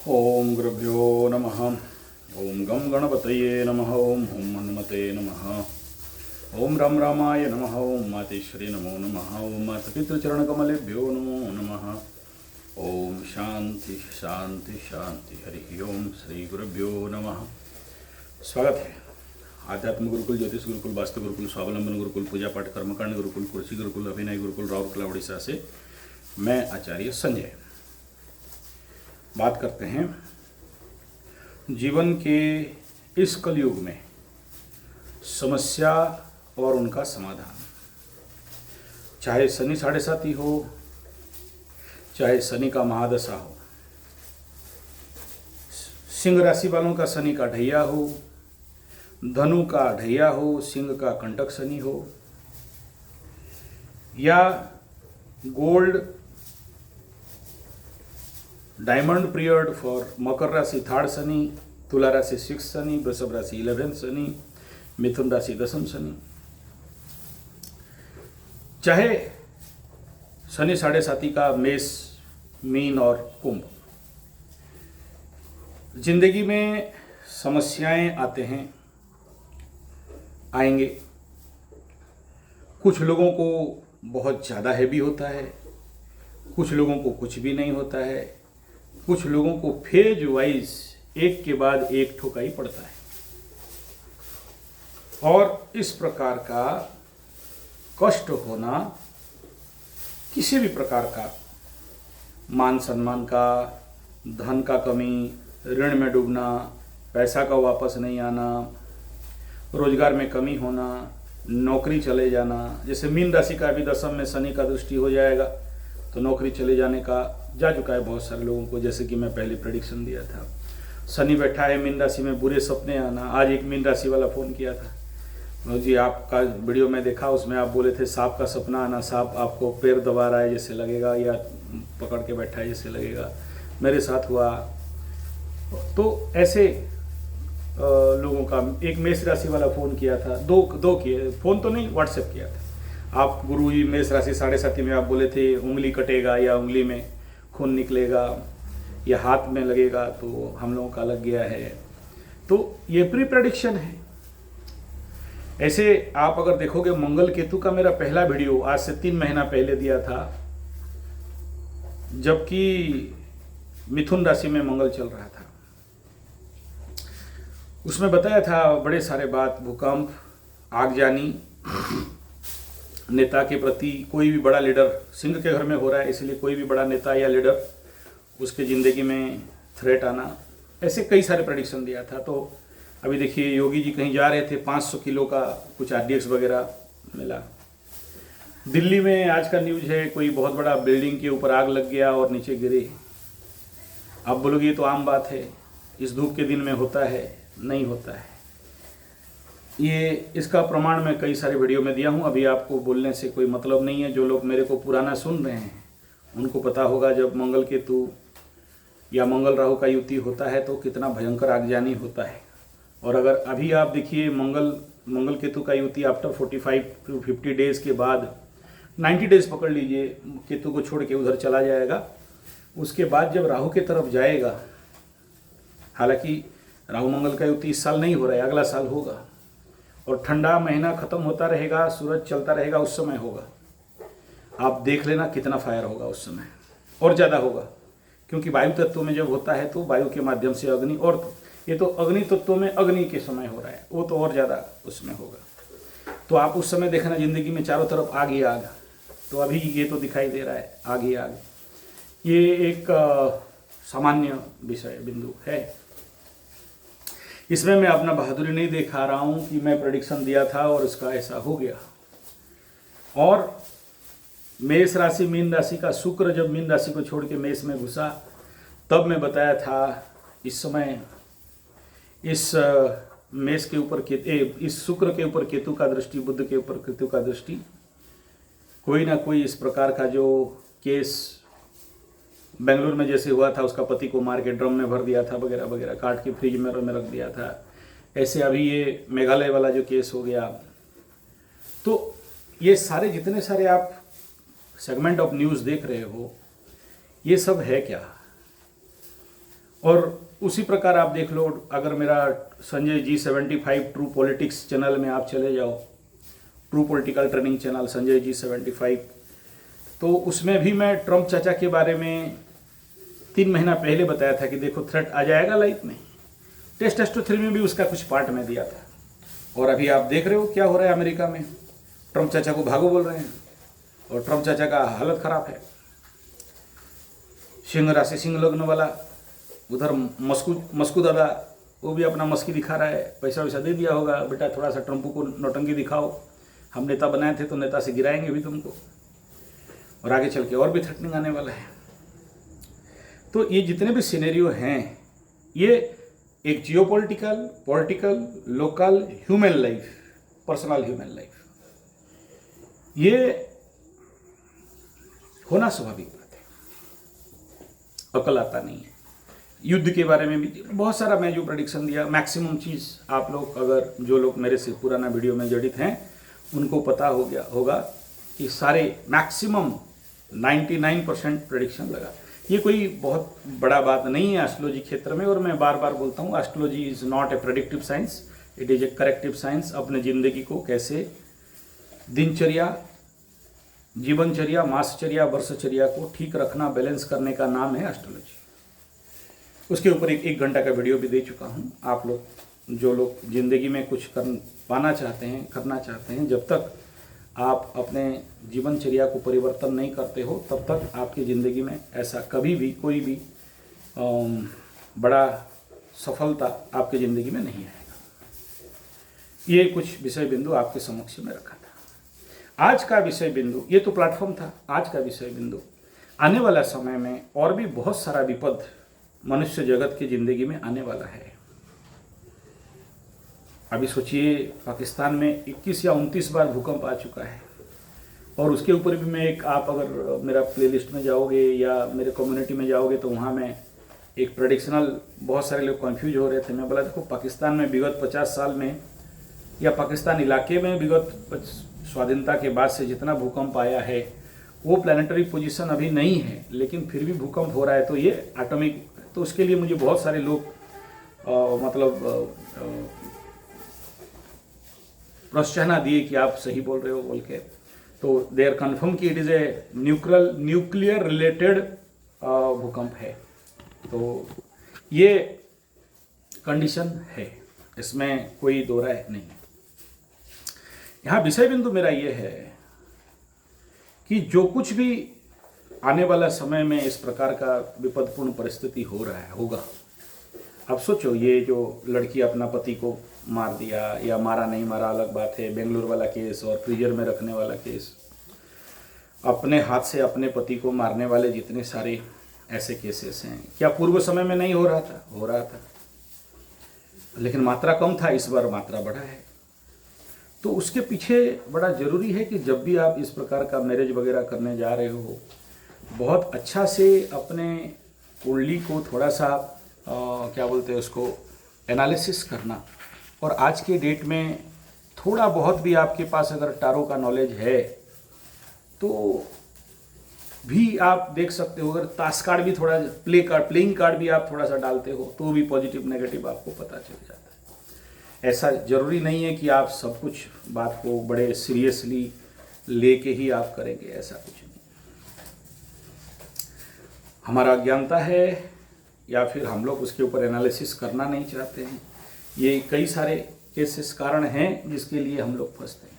ओम गुरुभ्यो नमः। ओम गम गणपतये नमः। ओम हुम हनुमते नमः। ओम राम रामाय नमः। ओम मातेश्वरी नमो नमः। ओम मातपितृचरणकमलेभ्यो नमो नमः। ओम शांति शांति शांति। हरि ओम श्री गुरुभ्यो नमः। स्वागत है आध्यात्म गुरुकुल, ज्योतिष गुरुकुल, वास्तु गुरुकुल, स्वावलंबन गुरुकुल, पूजा पाठ कर्मकांड गुरुकुल, कुर्सी गुरुकुल, अभिनय गुरुकुल, राउरकेला उड़ीसा से मैं आचार्य संजय बात करते हैं जीवन के इस कलयुग में समस्या और उनका समाधान। चाहे शनि 7.5 हो, चाहे शनि का महादशा हो, सिंह राशि वालों का शनि का ढैया हो, धनु का ढैया हो, सिंह का कंटक शनि हो, या गोल्ड डायमंड पीरियड फॉर मकर राशि 3rd शनि, तुला राशि 6th शनि, वृषभ राशि 11th शनि, मिथुन राशि 10th शनि, चाहे शनि 7.5 का मेष, मीन और कुंभ, जिंदगी में समस्याएं आते हैं, आएंगे। कुछ लोगों को बहुत ज़्यादा हैवी होता है, कुछ लोगों को कुछ भी नहीं होता है, कुछ लोगों को फेज वाइज एक के बाद एक ठोकाई पड़ता है। और इस प्रकार का कष्ट होना, किसी भी प्रकार का, मान सम्मान का, धन का कमी, ऋण में डूबना, पैसा का वापस नहीं आना, रोजगार में कमी होना, नौकरी चले जाना। जैसे मीन राशि का अभी 10th में शनि का दृष्टि हो जाएगा तो नौकरी चले जाने का जा चुका है बहुत सारे लोगों को, जैसे कि मैं पहले प्रेडिक्शन दिया था। शनि बैठा है मीन राशि में, बुरे सपने आना। आज एक मीन राशि वाला फ़ोन किया था, जी आपका वीडियो में देखा, उसमें आप बोले थे सांप का सपना आना, सांप आपको पैर दबा रहा है जैसे लगेगा, या पकड़ के बैठा है जैसे लगेगा। मेरे साथ हुआ। तो ऐसे लोगों का एक मेष राशि वाला फ़ोन किया था, दो किए, फ़ोन तो नहीं, व्हाट्सएप किया था। आप गुरु जी मेष राशि 7.5 में आप बोले थे उंगली कटेगा, या उंगली में खून निकलेगा, या हाथ में लगेगा, तो हम लोगों का लग गया है। तो ये प्री प्रेडिक्शन है। ऐसे आप अगर देखोगे, मंगल केतु का मेरा पहला वीडियो आज से 3 महीना पहले दिया था, जबकि मिथुन राशि में मंगल चल रहा था। उसमें बताया था बड़े सारे बात, भूकंप, आगजनी, नेता के प्रति कोई भी बड़ा लीडर, सिंह के घर में हो रहा है इसलिए कोई भी बड़ा नेता या लीडर उसके ज़िंदगी में थ्रेट आना, ऐसे कई सारे प्रेडिक्शन दिया था। तो अभी देखिए, योगी जी कहीं जा रहे थे, 500 किलो का कुछ RDX वगैरह मिला। दिल्ली में आज का न्यूज़ है, कोई बहुत बड़ा बिल्डिंग के ऊपर आग लग गया और नीचे गिरे। आप बोलोगे ये तो आम बात है, इस धूप के दिन में होता है? नहीं होता है। ये इसका प्रमाण मैं कई सारे वीडियो में दिया हूँ, अभी आपको बोलने से कोई मतलब नहीं है। जो लोग मेरे को पुराना सुन रहे हैं उनको पता होगा, जब मंगल केतु या मंगल राहु का युति होता है तो कितना भयंकर आगजनी होता है। और अगर अभी आप देखिए, मंगल केतु का युति आफ्टर 45 to 50 डेज़ के बाद, 90 डेज़ पकड़ लीजिए, केतु को छोड़ के उधर चला जाएगा। उसके बाद जब राहु की तरफ जाएगा, हालांकि राहु मंगल का युति इस साल नहीं हो रहा है, अगला साल होगा, और ठंडा महीना खत्म होता रहेगा, सूरज चलता रहेगा, उस समय होगा। आप देख लेना कितना फायर होगा उस समय, और ज़्यादा होगा, क्योंकि वायु तत्व में जब होता है तो वायु के माध्यम से अग्नि, और ये तो अग्नि तत्व में अग्नि के समय हो रहा है, वो तो और ज़्यादा उसमें होगा। तो आप उस समय देखना ज़िंदगी में चारों तरफ आग ही आग। तो अभी ये तो दिखाई दे रहा है आग ही आग। ये एक सामान्य विषय बिंदु है। इसमें मैं अपना बहादुरी नहीं दिखा रहा हूँ कि मैं प्रेडिक्शन दिया था और इसका ऐसा हो गया। और मेष राशि, मीन राशि का शुक्र जब मीन राशि को छोड़ के मेष में घुसा, तब मैं बताया था इस समय इस मेष के ऊपर इस शुक्र के ऊपर केतु का दृष्टि, बुध के ऊपर केतु का दृष्टि, कोई ना कोई इस प्रकार का जो केस बेंगलुरु में जैसे हुआ था, उसका पति को मार के ड्रम में भर दिया था वगैरह वगैरह, काट के फ्रिज में रख दिया था। ऐसे अभी ये मेघालय वाला जो केस हो गया। तो ये सारे जितने सारे आप सेगमेंट ऑफ न्यूज़ देख रहे हो, ये सब है क्या? और उसी प्रकार आप देख लो, अगर मेरा Sanjay G75 true politics channel में आप चले जाओ, true political training channel Sanjay G75, तो उसमें भी मैं ट्रम्प चाचा के बारे में 3 महीना पहले बताया था कि देखो थ्रेट आ जाएगा लाइफ में। टेस्टोस्टेरोन में भी उसका कुछ पार्ट में दिया था। और अभी आप देख रहे हो क्या हो रहा है अमेरिका में, ट्रम्प चाचा को भागो बोल रहे हैं और ट्रम्प चाचा का हालत खराब है। सिंह राशि सिंह लग्न वाला उधर मस्कू दादा, वो भी अपना मस्की दिखा रहा है, पैसा वैसा दे दिया होगा, बेटा थोड़ा सा ट्रम्प को नौटंकी दिखाओ, हम नेता बनाए थे तो नेता से गिराएंगे भी तुमको, और आगे चल के और भी थ्रेटनिंग आने वाला है। तो ये जितने भी सिनेरियो हैं, ये एक geopolitical, political, local, human life, personal human life, ये होना स्वाभाविक बात है, अकल आता नहीं है। युद्ध के बारे में भी बहुत सारा मैं जो प्रेडिक्शन दिया, मैक्सिमम चीज़ आप लोग, अगर जो लोग मेरे से पुराना वीडियो में जड़ित हैं उनको पता हो गया होगा कि सारे मैक्सिमम 99% प्रेडिक्शन लगा। ये कोई बहुत बड़ा बात नहीं है एस्ट्रोलॉजी क्षेत्र में, और मैं बार बार बोलता हूँ astrology is not a predictive science, it is a corrective science. अपने ज़िंदगी को कैसे दिनचर्या, जीवनचर्या, मासचर्या, वर्षचर्या को ठीक रखना, बैलेंस करने का नाम है एस्ट्रोलॉजी। उसके ऊपर एक घंटा का वीडियो भी दे चुका हूँ। आप लोग जो लोग ज़िंदगी में कुछ पाना चाहते हैं, करना चाहते हैं, जब तक आप अपने जीवनचर्या को परिवर्तन नहीं करते हो तब तक आपकी ज़िंदगी में ऐसा कभी भी कोई भी बड़ा सफलता आपकी ज़िंदगी में नहीं आएगा। ये कुछ विषय बिंदु आपके समक्ष में रखा था। आज का विषय बिंदु, ये तो प्लेटफॉर्म था, आज का विषय बिंदु, आने वाला समय में और भी बहुत सारा विपद मनुष्य जगत की ज़िंदगी में आने वाला है। अभी सोचिए, पाकिस्तान में 21 या 29 बार भूकंप आ चुका है, और उसके ऊपर भी मैं एक, आप अगर मेरा प्लेलिस्ट में जाओगे या मेरे कम्युनिटी में जाओगे तो वहाँ मैं एक प्रेडिक्शनल, बहुत सारे लोग कंफ्यूज हो रहे थे, मैं बोला देखो पाकिस्तान में विगत 50 साल में या पाकिस्तान इलाके में विगत स्वाधीनता के बाद से जितना भूकंप आया है वो प्लानिटरी पोजीशन अभी नहीं है, लेकिन फिर भी भूकंप हो रहा है, तो ये एटॉमिक, तो उसके लिए मुझे बहुत सारे लोग प्रोत्साहन दिए कि आप सही बोल रहे हो बोल के, तो दे आर कन्फर्म कि it is a nuclear related भूकंप है। तो ये कंडीशन है, इसमें कोई दो राय नहीं है। यहाँ विषय बिंदु मेरा ये है कि जो कुछ भी आने वाला समय में इस प्रकार का विपदपूर्ण परिस्थिति हो रहा है, होगा। अब सोचो, ये जो लड़की अपना पति को मार दिया या मारा नहीं मारा अलग बात है, बेंगलुर वाला केस और फ्रीजर में रखने वाला केस, अपने हाथ से अपने पति को मारने वाले जितने सारे ऐसे केसेस हैं, क्या पूर्व समय में नहीं हो रहा था? हो रहा था, लेकिन मात्रा कम था, इस बार मात्रा बढ़ा है। तो उसके पीछे बड़ा ज़रूरी है कि जब भी आप इस प्रकार का मैरिज वगैरह करने जा रहे हो, बहुत अच्छा से अपने कुंडली को थोड़ा सा क्या बोलते हैं उसको, एनालिसिस करना। और आज के डेट में थोड़ा बहुत भी आपके पास अगर टारो का नॉलेज है तो भी आप देख सकते हो, अगर ताश कार्ड भी थोड़ा, प्लेइंग कार्ड भी आप थोड़ा सा डालते हो तो भी पॉजिटिव नेगेटिव आपको पता चल जाता है। ऐसा ज़रूरी नहीं है कि आप सब कुछ बात को बड़े सीरियसली लेके ही आप करेंगे, ऐसा कुछ नहीं। हमारा अज्ञानता है या फिर हम लोग उसके ऊपर एनालिसिस करना नहीं चाहते हैं, ये कई सारे केसेस कारण हैं जिसके लिए हम लोग फंसते हैं।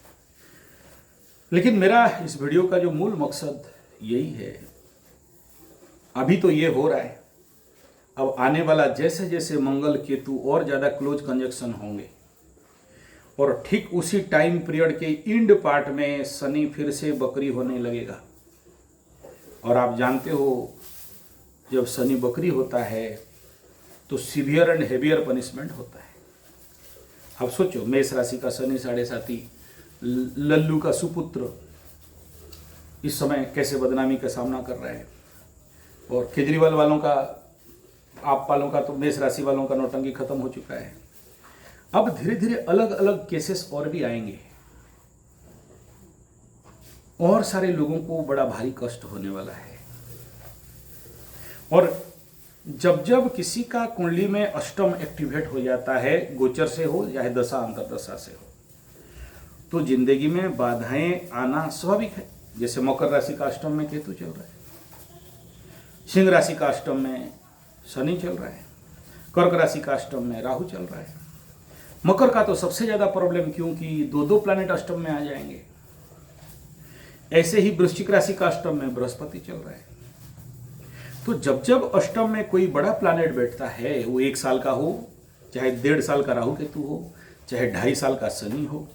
लेकिन मेरा इस वीडियो का जो मूल मकसद यही है, अभी तो ये हो रहा है, अब आने वाला जैसे जैसे मंगल केतु और ज़्यादा क्लोज कंजक्शन होंगे और ठीक उसी टाइम पीरियड के इंड पार्ट में शनि फिर से बकरी होने लगेगा। और आप जानते हो जब शनि बकरी होता है तो सीवियर एंड हेवियर पनिशमेंट होता है। अब सोचो, मेष राशि का शनि 7.5 लल्लू का सुपुत्र इस समय कैसे बदनामी का सामना कर रहा है, और केजरीवाल वालों का, आप वालों का, तो मेष राशि वालों का नौटंकी खत्म हो चुका है। अब धीरे धीरे अलग अलग केसेस और भी आएंगे और सारे लोगों को बड़ा भारी कष्ट होने वाला है। और जब जब किसी का कुंडली में अष्टम एक्टिवेट हो जाता है, गोचर से हो चाहे दशा अंतरदशा से हो, तो जिंदगी में बाधाएं आना स्वाभाविक है। जैसे मकर राशि का अष्टम में केतु चल रहा है, सिंह राशि का अष्टम में शनि चल रहा है, कर्क राशि का अष्टम में राहु चल रहा है। मकर का तो सबसे ज्यादा प्रॉब्लम, क्योंकि दो दो प्लैनेट अष्टम में आ जाएंगे। ऐसे ही वृश्चिक राशि का अष्टम में बृहस्पति चल रहा है। तो जब जब अष्टम में कोई बड़ा प्लैनेट बैठता है, वो 1 साल का हो, चाहे 1.5 साल का राहु केतु हो, चाहे 2.5 साल का शनि हो,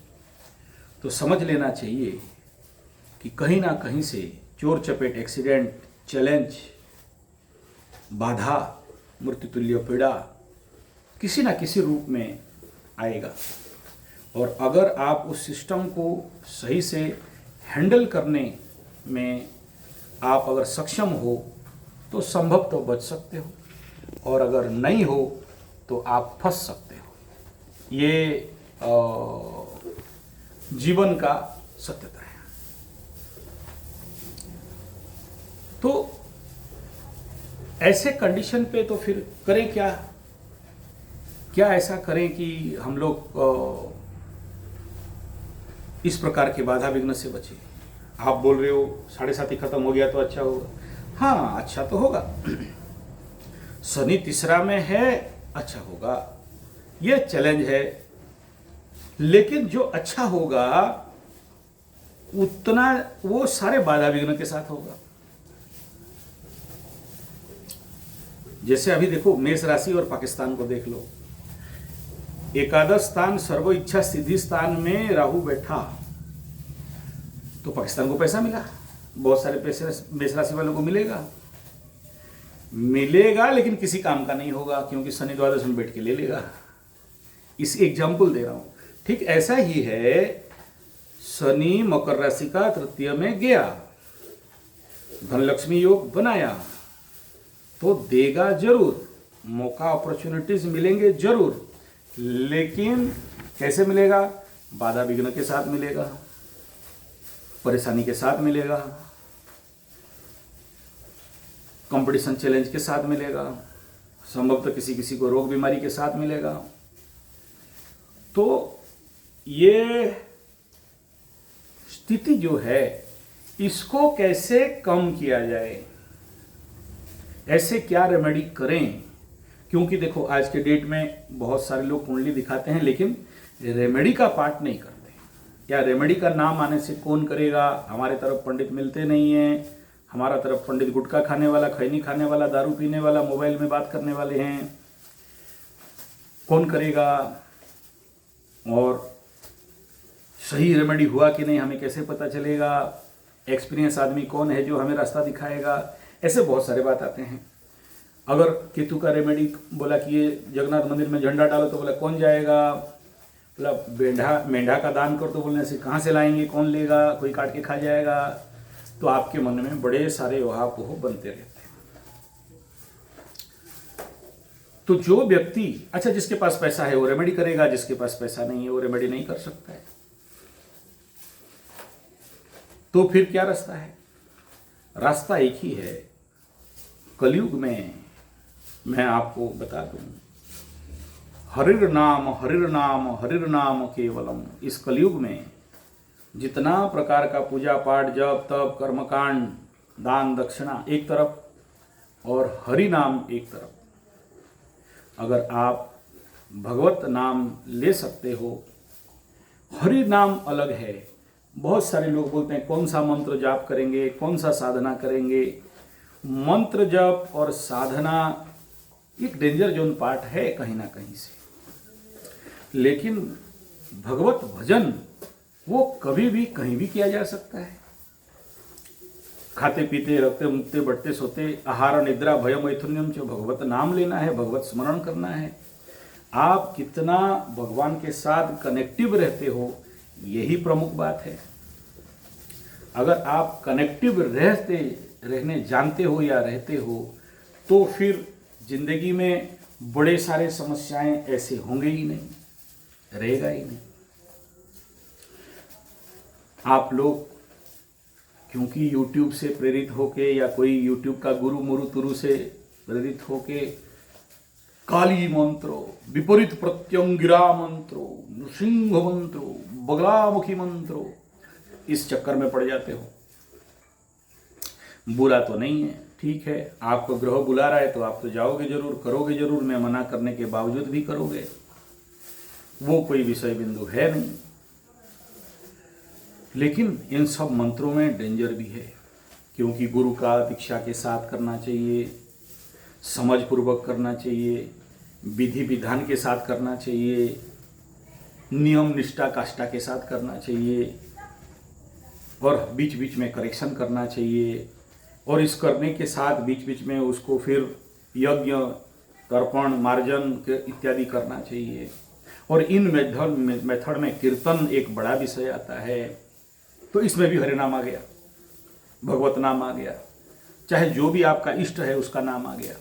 तो समझ लेना चाहिए कि कहीं ना कहीं से चोर चपेट, एक्सीडेंट, चैलेंज, बाधा, मृत्युतुल्य पीड़ा किसी ना किसी रूप में आएगा। और अगर आप उस सिस्टम को सही से हैंडल करने में आप अगर सक्षम हो तो संभव तो बच सकते हो, और अगर नहीं हो तो आप फंस सकते हो। ये जीवन का सत्यता है। तो ऐसे कंडीशन पे तो फिर करें क्या? क्या ऐसा करें कि हम लोग इस प्रकार के बाधा विघ्न से बचे? आप बोल रहे हो 7.5 ही खत्म हो गया तो अच्छा होगा। हाँ, अच्छा तो होगा। शनि तीसरा में है, अच्छा होगा, ये चैलेंज है। लेकिन जो अच्छा होगा उतना वो सारे बाधा विघ्न के साथ होगा। जैसे अभी देखो, मेष राशि और पाकिस्तान को देख लो। एकादश स्थान सर्व इच्छा सिद्धि स्थान में राहु बैठा तो पाकिस्तान को पैसा मिला, बहुत सारे पैसे मेष राशि वालों को मिलेगा, लेकिन किसी काम का नहीं होगा, क्योंकि शनि द्वादश में बैठ के ले लेगा। इस एग्जाम्पल दे रहा हूं। ठीक ऐसा ही है, शनि मकर राशि का तृतीय में गया, धनलक्ष्मी योग बनाया तो देगा जरूर, मौका अपॉर्चुनिटीज मिलेंगे जरूर, लेकिन कैसे मिलेगा? बाधा विघ्न के साथ मिलेगा, परेशानी के साथ मिलेगा, कंपटीशन चैलेंज के साथ मिलेगा, संभवतः किसी किसी को रोग बीमारी के साथ मिलेगा। तो ये स्थिति जो है, इसको कैसे कम किया जाए, ऐसे क्या रेमेडी करें? क्योंकि देखो, आज के डेट में बहुत सारे लोग कुंडली दिखाते हैं लेकिन रेमेडी का पार्ट नहीं करते। या रेमेडी का नाम आने से कौन करेगा? हमारे तरफ पंडित मिलते नहीं हैं, हमारा तरफ पंडित गुटखा खाने वाला, खैनी खाने वाला, दारू पीने वाला, मोबाइल में बात करने वाले हैं, कौन करेगा? और सही रेमेडी हुआ कि नहीं हमें कैसे पता चलेगा? एक्सपीरियंस आदमी कौन है जो हमें रास्ता दिखाएगा? ऐसे बहुत सारे बात आते हैं। अगर केतु का रेमेडी बोला कि ये जगन्नाथ मंदिर में झंडा डालो तो बोला कौन जाएगा? बोला मेंढा का दान कर तो बोलने से कहाँ से लाएंगे, कौन लेगा, कोई काट के खा जाएगा। तो आपके मन में बड़े सारे वहापोह बनते रहते हैं। तो जो व्यक्ति, अच्छा जिसके पास पैसा है वो रेमेडी करेगा, जिसके पास पैसा नहीं है वो रेमेडी नहीं कर सकता है। तो फिर क्या रास्ता है? रास्ता एक ही है। कलयुग में मैं आपको बता दूं, हरिर नाम हरिर नाम हरिर नाम केवलम। इस कलयुग में जितना प्रकार का पूजा पाठ, जप तप, कर्मकांड, दान दक्षिणा एक तरफ और हरि नाम एक तरफ, अगर आप भगवत नाम ले सकते हो, हरि नाम अलग है। बहुत सारे लोग बोलते हैं कौन सा मंत्र जाप करेंगे, कौन सा साधना करेंगे। मंत्र जप और साधना एक डेंजर जोन पार्ट है कहीं ना कहीं से, लेकिन भगवत भजन वो कभी भी कहीं भी किया जा सकता है। खाते पीते, रखते मुक्ते, बढ़ते सोते, आहार निद्रा भय मैथुन्यम, जो भगवत नाम लेना है, भगवत स्मरण करना है। आप कितना भगवान के साथ कनेक्टिव रहते हो, यही प्रमुख बात है। अगर आप कनेक्टिव रहने जानते हो या रहते हो तो फिर जिंदगी में बड़े सारे समस्याएं ऐसे होंगे ही नहीं, रहेगा ही नहीं। आप लोग क्योंकि YouTube से प्रेरित होके या कोई YouTube का गुरु मुरु तुरु से प्रेरित होके काली मंत्रो, विपरीत प्रत्यंगिरा मंत्रो, नृसिंह मंत्रो, बगलामुखी मंत्रो, इस चक्कर में पड़ जाते हो। बुरा तो नहीं है, ठीक है, आपको ग्रह बुला रहा है तो आप तो जाओगे जरूर, करोगे जरूर, मैं मना करने के बावजूद भी करोगे, वो कोई विषय बिंदु है नहीं। लेकिन इन सब मंत्रों में डेंजर भी है, क्योंकि गुरु का दीक्षा के साथ करना चाहिए, समझपूर्वक करना चाहिए, विधि विधान के साथ करना चाहिए, नियम निष्ठा काष्ठा के साथ करना चाहिए, और बीच बीच में करेक्शन करना चाहिए, और इस करने के साथ बीच बीच में उसको फिर यज्ञ तर्पण मार्जन इत्यादि करना चाहिए। और इन मेथड में कीर्तन एक बड़ा विषय आता है, तो इसमें भी हरिनाम आ गया, भगवत नाम आ गया, चाहे जो भी आपका इष्ट है उसका नाम आ गया।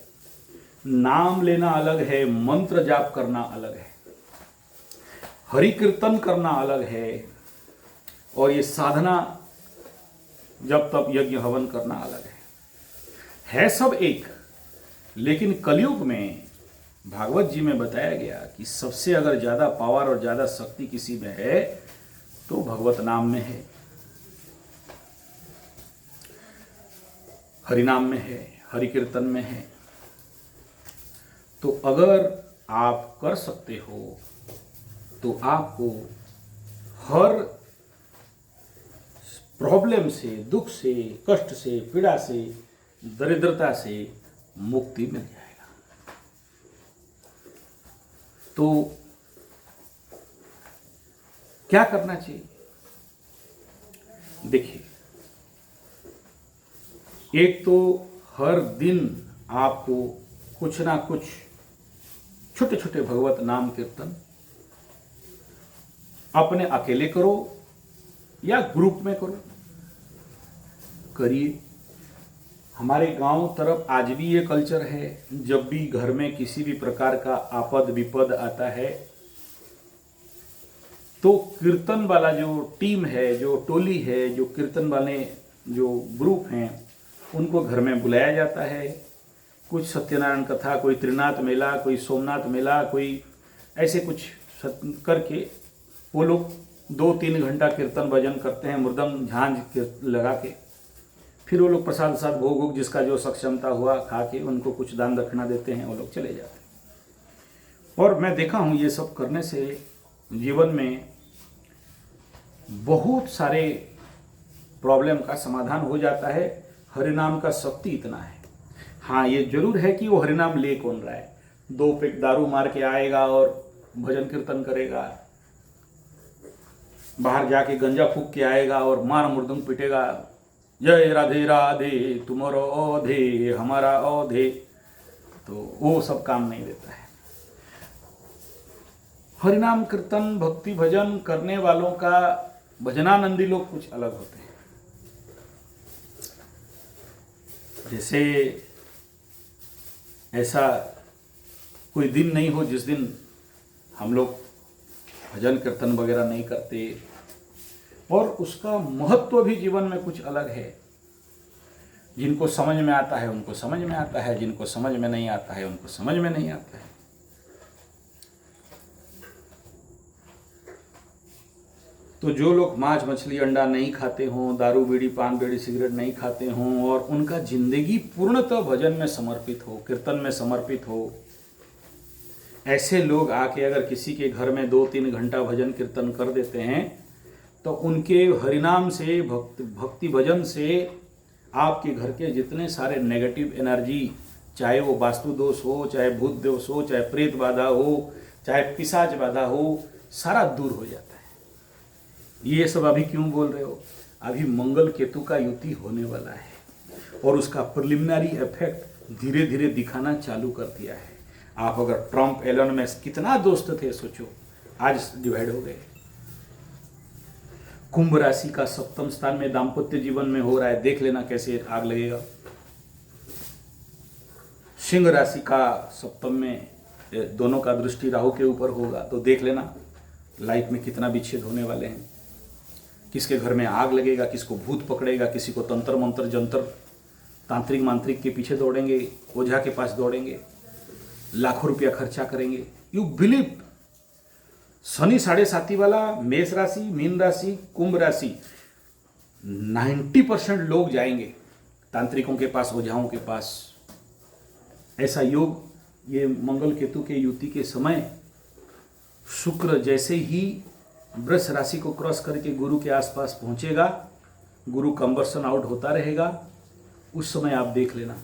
नाम लेना अलग है, मंत्र जाप करना अलग है, हरि कीर्तन करना अलग है, और ये साधना जब तब यज्ञ हवन करना अलग है सब एक। लेकिन कलयुग में भागवत जी में बताया गया कि सबसे अगर ज़्यादा पावर और ज़्यादा शक्ति किसी में है तो भगवत नाम में है, हरिनाम में है, हरि कीर्तन में है। तो अगर आप कर सकते हो तो आपको हर प्रॉब्लम से, दुख से, कष्ट से, पीड़ा से, दरिद्रता से मुक्ति मिल जाएगा। तो क्या करना चाहिए? देखिए, एक तो हर दिन आपको कुछ ना कुछ छोटे छोटे भगवत नाम कीर्तन अपने अकेले करो या ग्रुप में करो, करिए। हमारे गांव तरफ आज भी ये कल्चर है, जब भी घर में किसी भी प्रकार का आपद विपद आता है तो कीर्तन वाला जो टीम है, जो टोली है, जो कीर्तन वाले जो ग्रुप हैं, उनको घर में बुलाया जाता है। कुछ सत्यनारायण कथा, कोई त्रिनाथ मेला, कोई सोमनाथ मेला, कोई ऐसे कुछ करके वो लोग 2-3 घंटा कीर्तन भजन करते हैं, मृदंग झांझ लगा के। फिर वो लोग प्रसाद साथ भोग जिसका जो सक्षमता हुआ खा के उनको कुछ दान दक्षिणा देते हैं, वो लोग चले जाते हैं। और मैं देखा हूँ ये सब करने से जीवन में बहुत सारे प्रॉब्लम का समाधान हो जाता है। हरिनाम का शक्ति इतना है। हाँ, ये जरूर है कि वो हरिनाम ले कौन रहा है, 2 पेग दारू मार के आएगा और भजन कीर्तन करेगा, बाहर जाके गंजा फूक के आएगा और मार मुर्दंग पीटेगा, जय राधे राधे तुम्हारो औधे हमारा औधे, तो वो सब काम नहीं देता है। हरिनाम कीर्तन भक्ति भजन करने वालों का, भजनानंदी लोग कुछ अलग होते हैं। जैसे ऐसा कोई दिन नहीं हो जिस दिन हम लोग भजन कीर्तन वगैरह नहीं करते, और उसका महत्व भी जीवन में कुछ अलग है। जिनको समझ में आता है उनको समझ में आता है, जिनको समझ में नहीं आता है उनको समझ में नहीं आता है। तो जो लोग मांस मछली अंडा नहीं खाते हों, दारू बीड़ी पान बीड़ी सिगरेट नहीं खाते हों, और उनका जिंदगी पूर्णतः भजन में समर्पित हो, कीर्तन में समर्पित हो, ऐसे लोग आके अगर किसी के घर में 2-3 घंटा भजन कीर्तन कर देते हैं तो उनके हरिनाम से, भक्ति भजन से आपके घर के जितने सारे नेगेटिव एनर्जी, चाहे वो वास्तु दोष हो, चाहे भूत दोष हो, चाहे प्रेत बाधा हो, चाहे पिशाच बाधा हो, सारा दूर हो जाता है। ये सब अभी क्यों बोल रहे हो? अभी मंगल केतु का युति होने वाला है और उसका प्रिलिमिनरी इफेक्ट धीरे धीरे दिखाना चालू कर दिया है। आप अगर ट्रंप, एलन मस्क कितना दोस्त थे सोचो, आज डिवाइड हो गए। कुंभ राशि का 7वें स्थान में दाम्पत्य जीवन में हो रहा है, देख लेना कैसे आग लगेगा। सिंह राशि का 7वें में दोनों का दृष्टि राहु के ऊपर होगा, तो देख लेना लाइफ में कितना विच्छेद होने वाले हैं। किसके घर में आग लगेगा, किसको भूत पकड़ेगा, किसी को तंत्र मंत्र जंतर तांत्रिक मांत्रिक के पीछे दौड़ेंगे, ओझा के पास दौड़ेंगे, लाखों रुपया खर्चा करेंगे। यू बिलीव शनि 7.5 वाला मेष राशि, मीन राशि, कुंभ राशि 90% लोग जाएंगे तांत्रिकों के पास, ओझाओं के पास। ऐसा योग ये मंगल केतु के युति के समय शुक्र जैसे ही वृष राशि को क्रॉस करके गुरु के आसपास पहुंचेगा, गुरु कंबर्सन आउट होता रहेगा, उस समय आप देख लेना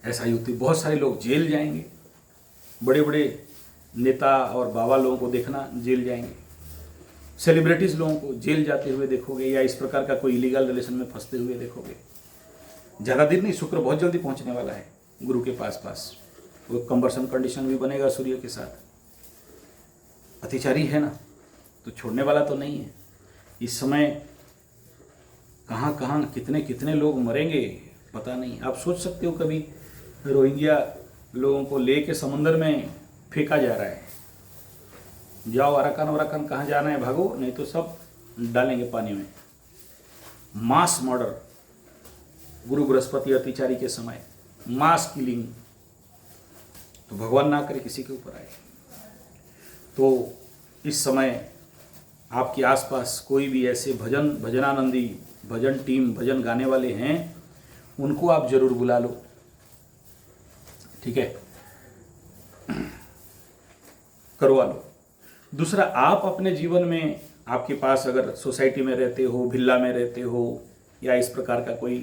ऐसा युति। बहुत सारे लोग जेल जाएंगे, बड़े बड़े नेता और बाबा लोगों को देखना जेल जाएंगे, सेलिब्रिटीज लोगों को जेल जाते हुए देखोगे, या इस प्रकार का कोई इलीगल रिलेशन में फंसते हुए देखोगे। ज़्यादा दिन नहीं, शुक्र बहुत जल्दी पहुंचने वाला है गुरु के पास। वो कंबर्सन कंडीशन भी बनेगा सूर्य के साथ। अतिचारी है ना, तो छोड़ने वाला तो नहीं है। इस समय कहाँ कहाँ कितने कितने लोग मरेंगे पता नहीं। आप सोच सकते हो, कभी रोहिंग्या लोगों को लेके समुंदर में फेंका जा रहा है, जाओ अराकान वराकान कहाँ जाना है भागो, नहीं तो सब डालेंगे पानी में। मास मर्डर गुरु बृहस्पति अतिचारी के समय, मास किलिंग, तो भगवान ना करे किसी के ऊपर आए। तो इस समय आपके आसपास कोई भी ऐसे भजनानंदी, भजन टीम, भजन गाने वाले हैं, उनको आप जरूर बुला लो, ठीक है, करवा लो। दूसरा, आप अपने जीवन में, आपके पास अगर सोसाइटी में रहते हो, विला में रहते हो, या इस प्रकार का कोई,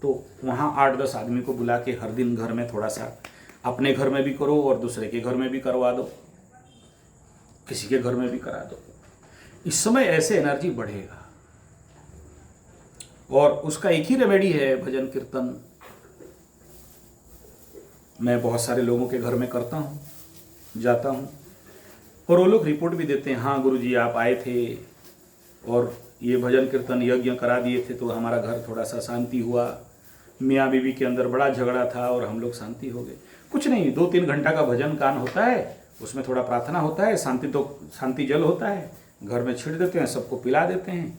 तो वहाँ 8-10 आदमी को बुला के हर दिन घर में थोड़ा सा, अपने घर में भी करो और दूसरे के घर में भी करवा दो, किसी के घर में भी करा दो। इस समय ऐसे एनर्जी बढ़ेगा। और उसका एक ही रेमेडी है, भजन कीर्तन। मैं बहुत सारे लोगों के घर में करता हूँ, जाता हूँ, और वो लोग रिपोर्ट भी देते हैं, हाँ गुरुजी आप आए थे और ये भजन कीर्तन यज्ञ करा दिए थे तो हमारा घर थोड़ा सा शांति हुआ, मियाँ बीवी के अंदर बड़ा झगड़ा था और हम लोग शांति हो गए। कुछ नहीं, 2-3 घंटा का भजन गान होता है, उसमें थोड़ा प्रार्थना होता है, शांति जल होता है, घर में छिड़ देते हैं, सबको पिला देते हैं,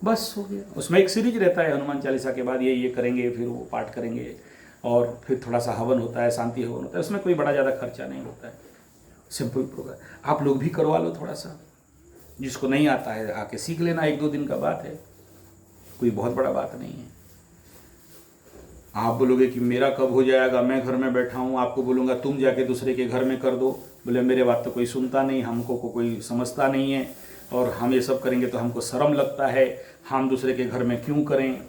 बस हो गया। उसमें एक सीरीज रहता है, हनुमान चालीसा के बाद ये करेंगे, फिर वो पाठ करेंगे, और फिर थोड़ा सा हवन होता है, शांति हवन होता है। उसमें कोई बड़ा ज़्यादा खर्चा नहीं होता है, सिंपल प्रोग्राम। आप लोग भी करवा लो थोड़ा सा, जिसको नहीं आता है आके सीख लेना, 1-2 दिन का बात है, कोई बहुत बड़ा बात नहीं है। आप बोलोगे कि मेरा कब हो जाएगा, मैं घर में बैठा हूँ, आपको बोलूँगा तुम जाके दूसरे के घर में कर दो, बोले मेरे बात तो कोई सुनता नहीं, हमको कोई समझता नहीं है, और हम ये सब करेंगे तो हमको शर्म लगता है, हम दूसरे के घर में क्यों करें,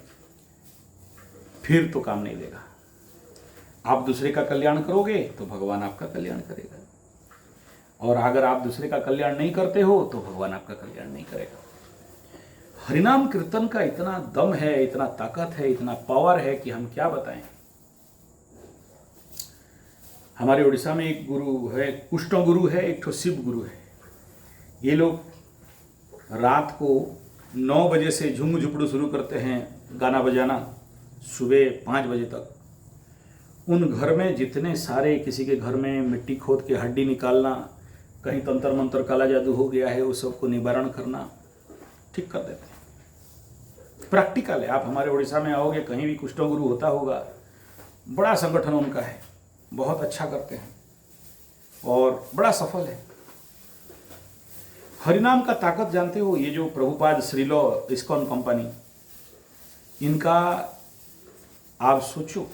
फिर तो काम नहीं देगा। आप दूसरे का कल्याण करोगे तो भगवान आपका कल्याण करेगा, और अगर आप दूसरे का कल्याण नहीं करते हो तो भगवान आपका कल्याण नहीं करेगा। हरिनाम कीर्तन का इतना दम है, इतना ताकत है, इतना पावर है कि हम क्या बताएं। हमारे उड़ीसा में एक गुरु है, कुष्ठ गुरु है, एक ठो शिव गुरु है। ये लोग रात को 9 बजे से झुंग झुपड़ू शुरू करते हैं गाना बजाना, सुबह 5 बजे तक। उन घर में जितने सारे, किसी के घर में मिट्टी खोद के हड्डी निकालना, कहीं तंत्र मंत्र काला जादू हो गया है, उस सबको निवारण करना, ठीक कर देते हैं। प्रैक्टिकल है। आप हमारे उड़ीसा में आओगे, कहीं भी कुष्ठ गुरु होता होगा, बड़ा संगठन उनका है, बहुत अच्छा करते हैं और बड़ा सफल है। हरिनाम का ताकत जानते हो, ये जो प्रभुपाद श्रीलो इस्कॉन कंपनी, इनका आप सोचो,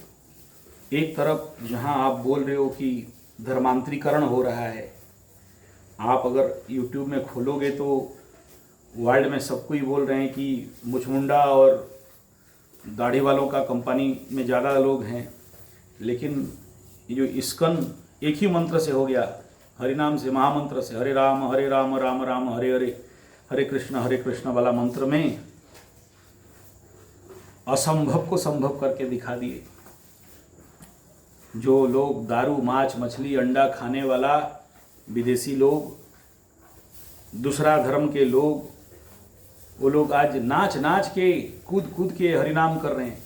एक तरफ जहां आप बोल रहे हो कि धर्मांतरीकरण हो रहा है, आप अगर YouTube में खोलोगे तो वर्ल्ड में सबको ही बोल रहे हैं कि मुचमुंडा और दाढ़ी वालों का कंपनी में ज़्यादा लोग हैं, लेकिन ये जो इस्कन एक ही मंत्र से हो गया, हरिनाम से, महामंत्र से, हरे राम राम राम हरे हरे, हरे कृष्ण वाला मंत्र में असंभव को संभव करके दिखा दिए। जो लोग दारू, मांस, मछली, अंडा खाने वाला विदेशी लोग, दूसरा धर्म के लोग, वो लोग आज नाच नाच के, कूद कूद के हरिनाम कर रहे हैं।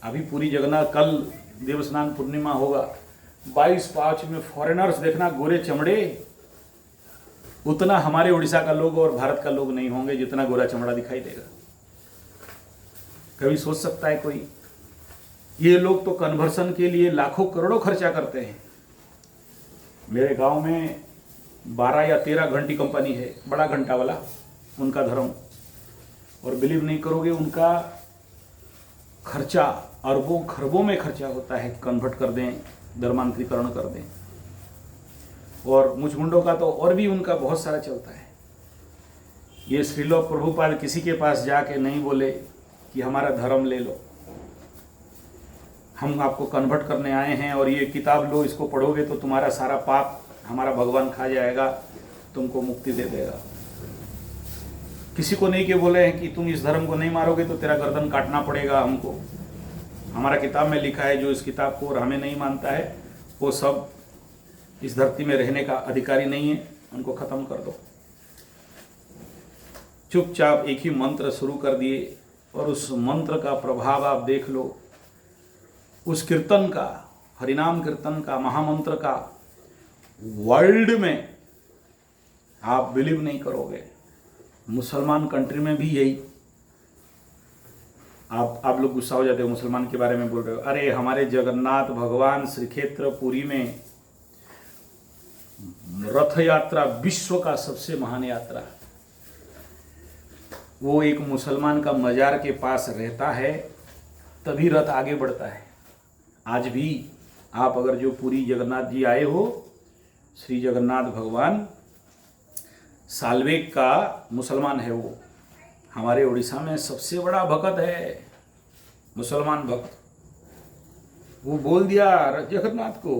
अभी पूरी जगन्नाथ, कल देवस्नान पूर्णिमा होगा, 22-5 में फॉरेनर्स देखना, गोरे चमड़े, उतना हमारे उड़ीसा का लोग और भारत का लोग नहीं होंगे जितना गोरा चमड़ा दिखाई देगा। कभी सोच सकता है कोई? ये लोग तो कन्वर्सन के लिए लाखों करोड़ों खर्चा करते हैं। मेरे गांव में 12 या 13 घंटी कंपनी है, बड़ा घंटा वाला उनका धर्म, और बिलीव नहीं करोगे उनका खर्चा अरबों खरबों में खर्चा होता है, कन्वर्ट कर दें, धर्मांतरीकरण कर दें। और मुचमुंडों का तो और भी उनका बहुत सारा चलता है। ये श्रील प्रभुपाद किसी के पास जाके नहीं बोले कि हमारा धर्म ले लो, हम आपको कन्वर्ट करने आए हैं और ये किताब लो, इसको पढ़ोगे तो तुम्हारा सारा पाप हमारा भगवान खा जाएगा, तुमको मुक्ति दे देगा। किसी को नहीं के बोले हैं कि तुम इस धर्म को नहीं मारोगे तो तेरा गर्दन काटना पड़ेगा हमको। हमारा किताब में लिखा है, जो इस किताब को और हमें नहीं मानता है वो सब इस धरती में रहने का अधिकारी नहीं है, उनको खत्म कर दो। चुपचाप एक ही मंत्र शुरू कर दिए और उस मंत्र का प्रभाव आप देख लो। उस कीर्तन का, हरिनाम कीर्तन का, महामंत्र का वर्ल्ड में आप बिलीव नहीं करोगे। मुसलमान कंट्री में भी यही। आप लोग गुस्सा हो जाते हो, मुसलमान के बारे में बोल रहे हो। अरे हमारे जगन्नाथ भगवान श्री क्षेत्र पुरी में रथ यात्रा विश्व का सबसे महान यात्रा, वो एक मुसलमान का मजार के पास रहता है, तभी रथ आगे बढ़ता है। आज भी आप अगर जो पुरी जगन्नाथ जी आए हो, श्री जगन्नाथ भगवान साल्वेक का मुसलमान है, वो हमारे उड़ीसा में सबसे बड़ा भक्त है, मुसलमान भक्त। वो बोल दिया जगन्नाथ को,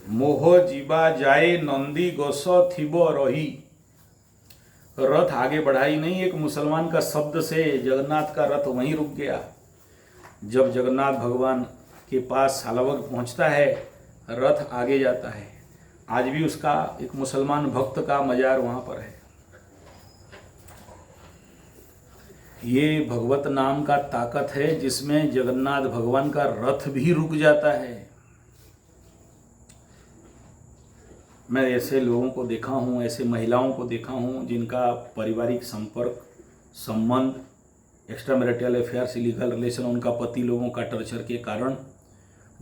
मोह जीवा जाए नंदी गोस थिबो रही। रथ आगे बढ़ाई नहीं, एक मुसलमान का शब्द से जगन्नाथ का रथ वहीं रुक गया। जब जगन्नाथ भगवान के पास सालवक पहुंचता है, रथ आगे जाता है। आज भी उसका एक मुसलमान भक्त का मजार वहां पर है। ये भगवत नाम का ताकत है, जिसमें जगन्नाथ भगवान का रथ भी रुक जाता है। मैं ऐसे लोगों को देखा हूँ, ऐसे महिलाओं को देखा हूँ जिनका पारिवारिक संपर्क, संबंध, extra marital affairs, illegal relation, उनका पति लोगों का टर्चर के कारण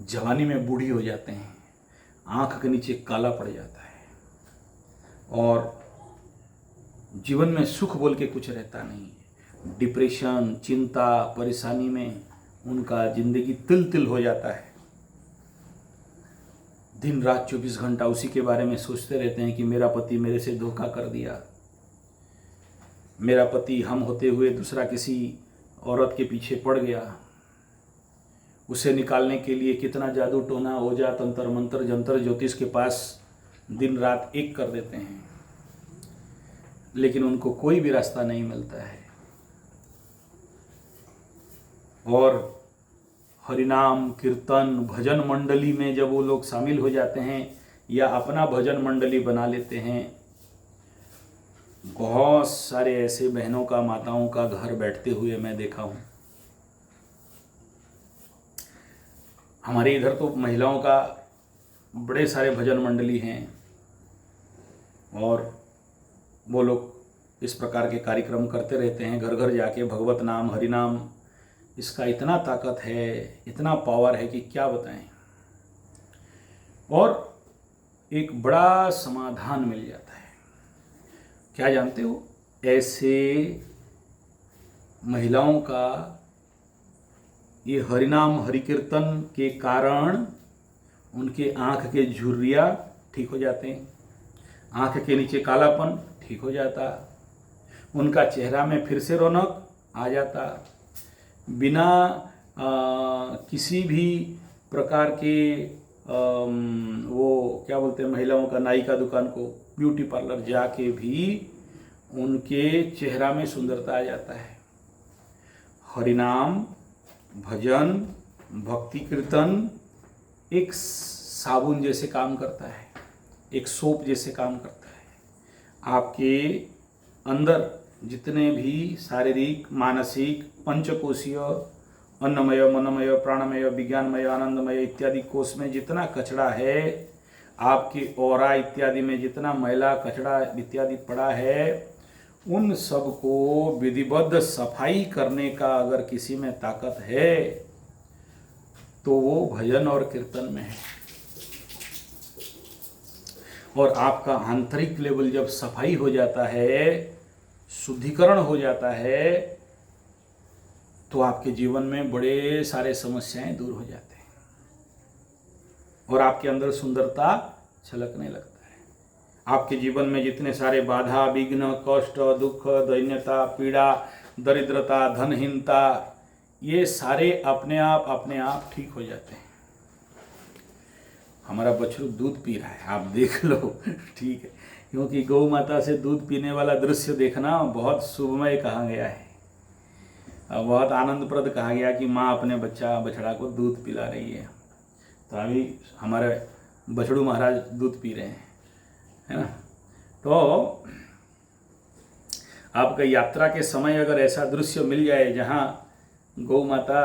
जवानी में बूढ़ी हो जाते हैं, आँख के नीचे काला पड़ जाता है और जीवन में सुख बोल के कुछ रहता नहीं। डिप्रेशन, चिंता, परेशानी में उनका जिंदगी तिल तिल हो जाता है। दिन रात 24 घंटा उसी के बारे में सोचते रहते हैं कि मेरा पति मेरे से धोखा कर दिया, मेरा पति हम होते हुए दूसरा किसी औरत के पीछे पड़ गया। उसे निकालने के लिए कितना जादू टोना, ओझा, तंत्र मंत्र, जंतर ज्योतिष के पास दिन रात एक कर देते हैं, लेकिन उनको कोई भी रास्ता नहीं मिलता है। और हरिनाम कीर्तन भजन मंडली में जब वो लोग शामिल हो जाते हैं या अपना भजन मंडली बना लेते हैं, बहुत सारे ऐसे बहनों का, माताओं का घर बैठते हुए मैं देखा हूँ। हमारे इधर तो महिलाओं का बड़े सारे भजन मंडली हैं और वो लोग इस प्रकार के कार्यक्रम करते रहते हैं, घर घर जाके भगवत नाम, हरिनाम। इसका इतना ताकत है, इतना पावर है कि क्या बताएं। और एक बड़ा समाधान मिल जाता है। क्या जानते हो, ऐसे महिलाओं का ये हरिनाम हरिकीर्तन के कारण उनके आँख के झुर्रियाँ ठीक हो जाते हैं, आँख के नीचे कालापन ठीक हो जाता, उनका चेहरा में फिर से रौनक आ जाता, बिना किसी भी प्रकार के वो क्या बोलते हैं, महिलाओं का नाई का दुकान को, ब्यूटी पार्लर जाके भी उनके चेहरा में सुंदरता आ जाता है। हरिनाम, भजन, भक्ति कीर्तन एक साबुन जैसे काम करता है, एक सोप जैसे काम करता है। आपके अंदर जितने भी शारीरिक, मानसिक, पंचकोशीय, अन्नमय, मनमय, प्राणमय, विज्ञानमय, आनंदमय इत्यादि कोष में जितना कचरा है, आपके ऑरा इत्यादि में जितना मैला कचरा इत्यादि पड़ा है, उन सब को विधिबद्ध सफाई करने का अगर किसी में ताकत है तो वो भजन और कीर्तन में है। और आपका आंतरिक लेवल जब सफाई हो जाता है, शुद्धिकरण हो जाता है, तो आपके जीवन में बड़े सारे समस्याएं दूर हो जाते हैं और आपके अंदर सुंदरता छलकने लगता है। आपके जीवन में जितने सारे बाधा, विघ्न, कष्ट, दुख, दैन्यता, पीड़ा, दरिद्रता, धनहीनता, ये सारे अपने आप ठीक हो जाते हैं। हमारा बछरू दूध पी रहा है, आप देख लो, ठीक है, क्योंकि गौ माता से दूध पीने वाला दृश्य देखना बहुत शुभमय कहा गया है, बहुत आनंदप्रद कहा गया कि माँ अपने बछड़ा को दूध पिला रही है। तो अभी हमारे बछड़ू महाराज दूध पी रहे हैं, है ना। तो आपका यात्रा के समय अगर ऐसा दृश्य मिल जाए जहाँ गौ माता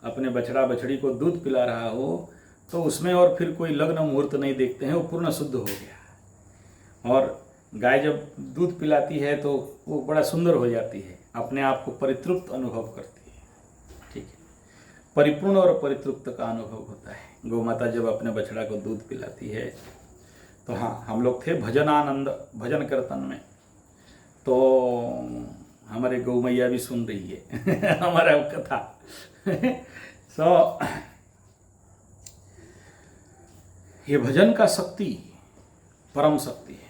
अपने बछड़ा बछड़ी को दूध पिला रहा हो, तो उसमें और फिर कोई लग्न मुहूर्त नहीं देखते हैं, वो पूर्ण शुद्ध हो गया। और गाय जब दूध पिलाती है तो वो बड़ा सुंदर हो जाती है, अपने आप को परितृप्त अनुभव करती है, ठीक है, परिपूर्ण और परितृप्त का अनुभव होता है गौ माता जब अपने बछड़ा को दूध पिलाती है। तो हाँ, हम लोग थे भजनानंद भजन कीर्तन में, तो हमारे गौ मैया भी सुन रही है हमारा कथा सो ये भजन का शक्ति परम शक्ति है।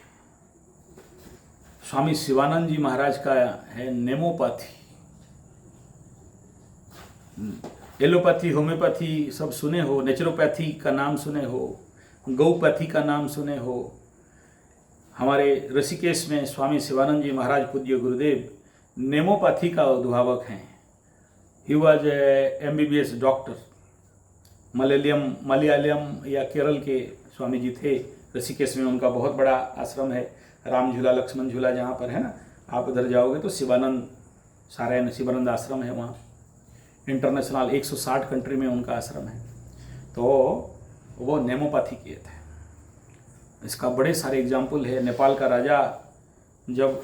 स्वामी शिवानंद जी महाराज का है नेमोपैथी। एलोपैथी, होम्योपैथी सब सुने हो, नेचुरोपैथी का नाम सुने हो, गौपैथी का नाम सुने हो। हमारे ऋषिकेश में स्वामी शिवानंद जी महाराज पूज्य गुरुदेव नेमोपैथी का उद्भावक हैं। He was MBBS doctor. Malayalam या केरल के स्वामी जी थे। ऋषिकेश में उनका बहुत बड़ा आश्रम है, राम झूला लक्ष्मण झूला जहाँ पर है ना, आप उधर जाओगे तो शिवानंद सारायण शिवानंद आश्रम है वहाँ। इंटरनेशनल 160 कंट्री में उनका आश्रम है। तो वो नेमोपैथी किए थे। इसका बड़े सारे एग्जाम्पल है। नेपाल का राजा जब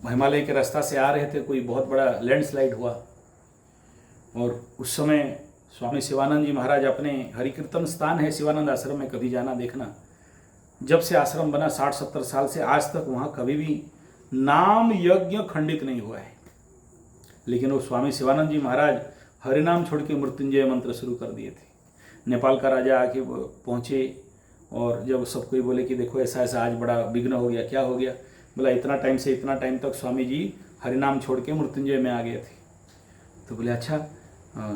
हिमालय के रास्ता से आ रहे थे, कोई बहुत बड़ा लैंडस्लाइड हुआ और उस समय स्वामी शिवानंद जी महाराज अपने हरिकीर्तन स्थान है शिवानंद आश्रम में, कभी जाना देखना। जब से आश्रम बना 60-70 साल से आज तक वहाँ कभी भी नाम यज्ञ खंडित नहीं हुआ है। लेकिन वो स्वामी शिवानंद जी महाराज हरिनाम छोड़ के मृत्युंजय मंत्र शुरू कर दिए थे। नेपाल का राजा आके पहुँचे और जब सब कोई बोले कि देखो ऐसा ऐसा आज बड़ा विघ्न हो गया, क्या हो गया, बोला इतना टाइम से इतना टाइम तक स्वामी जी हरिनाम छोड़ के मृत्युंजय में आ गए थे। तो बोले अच्छा।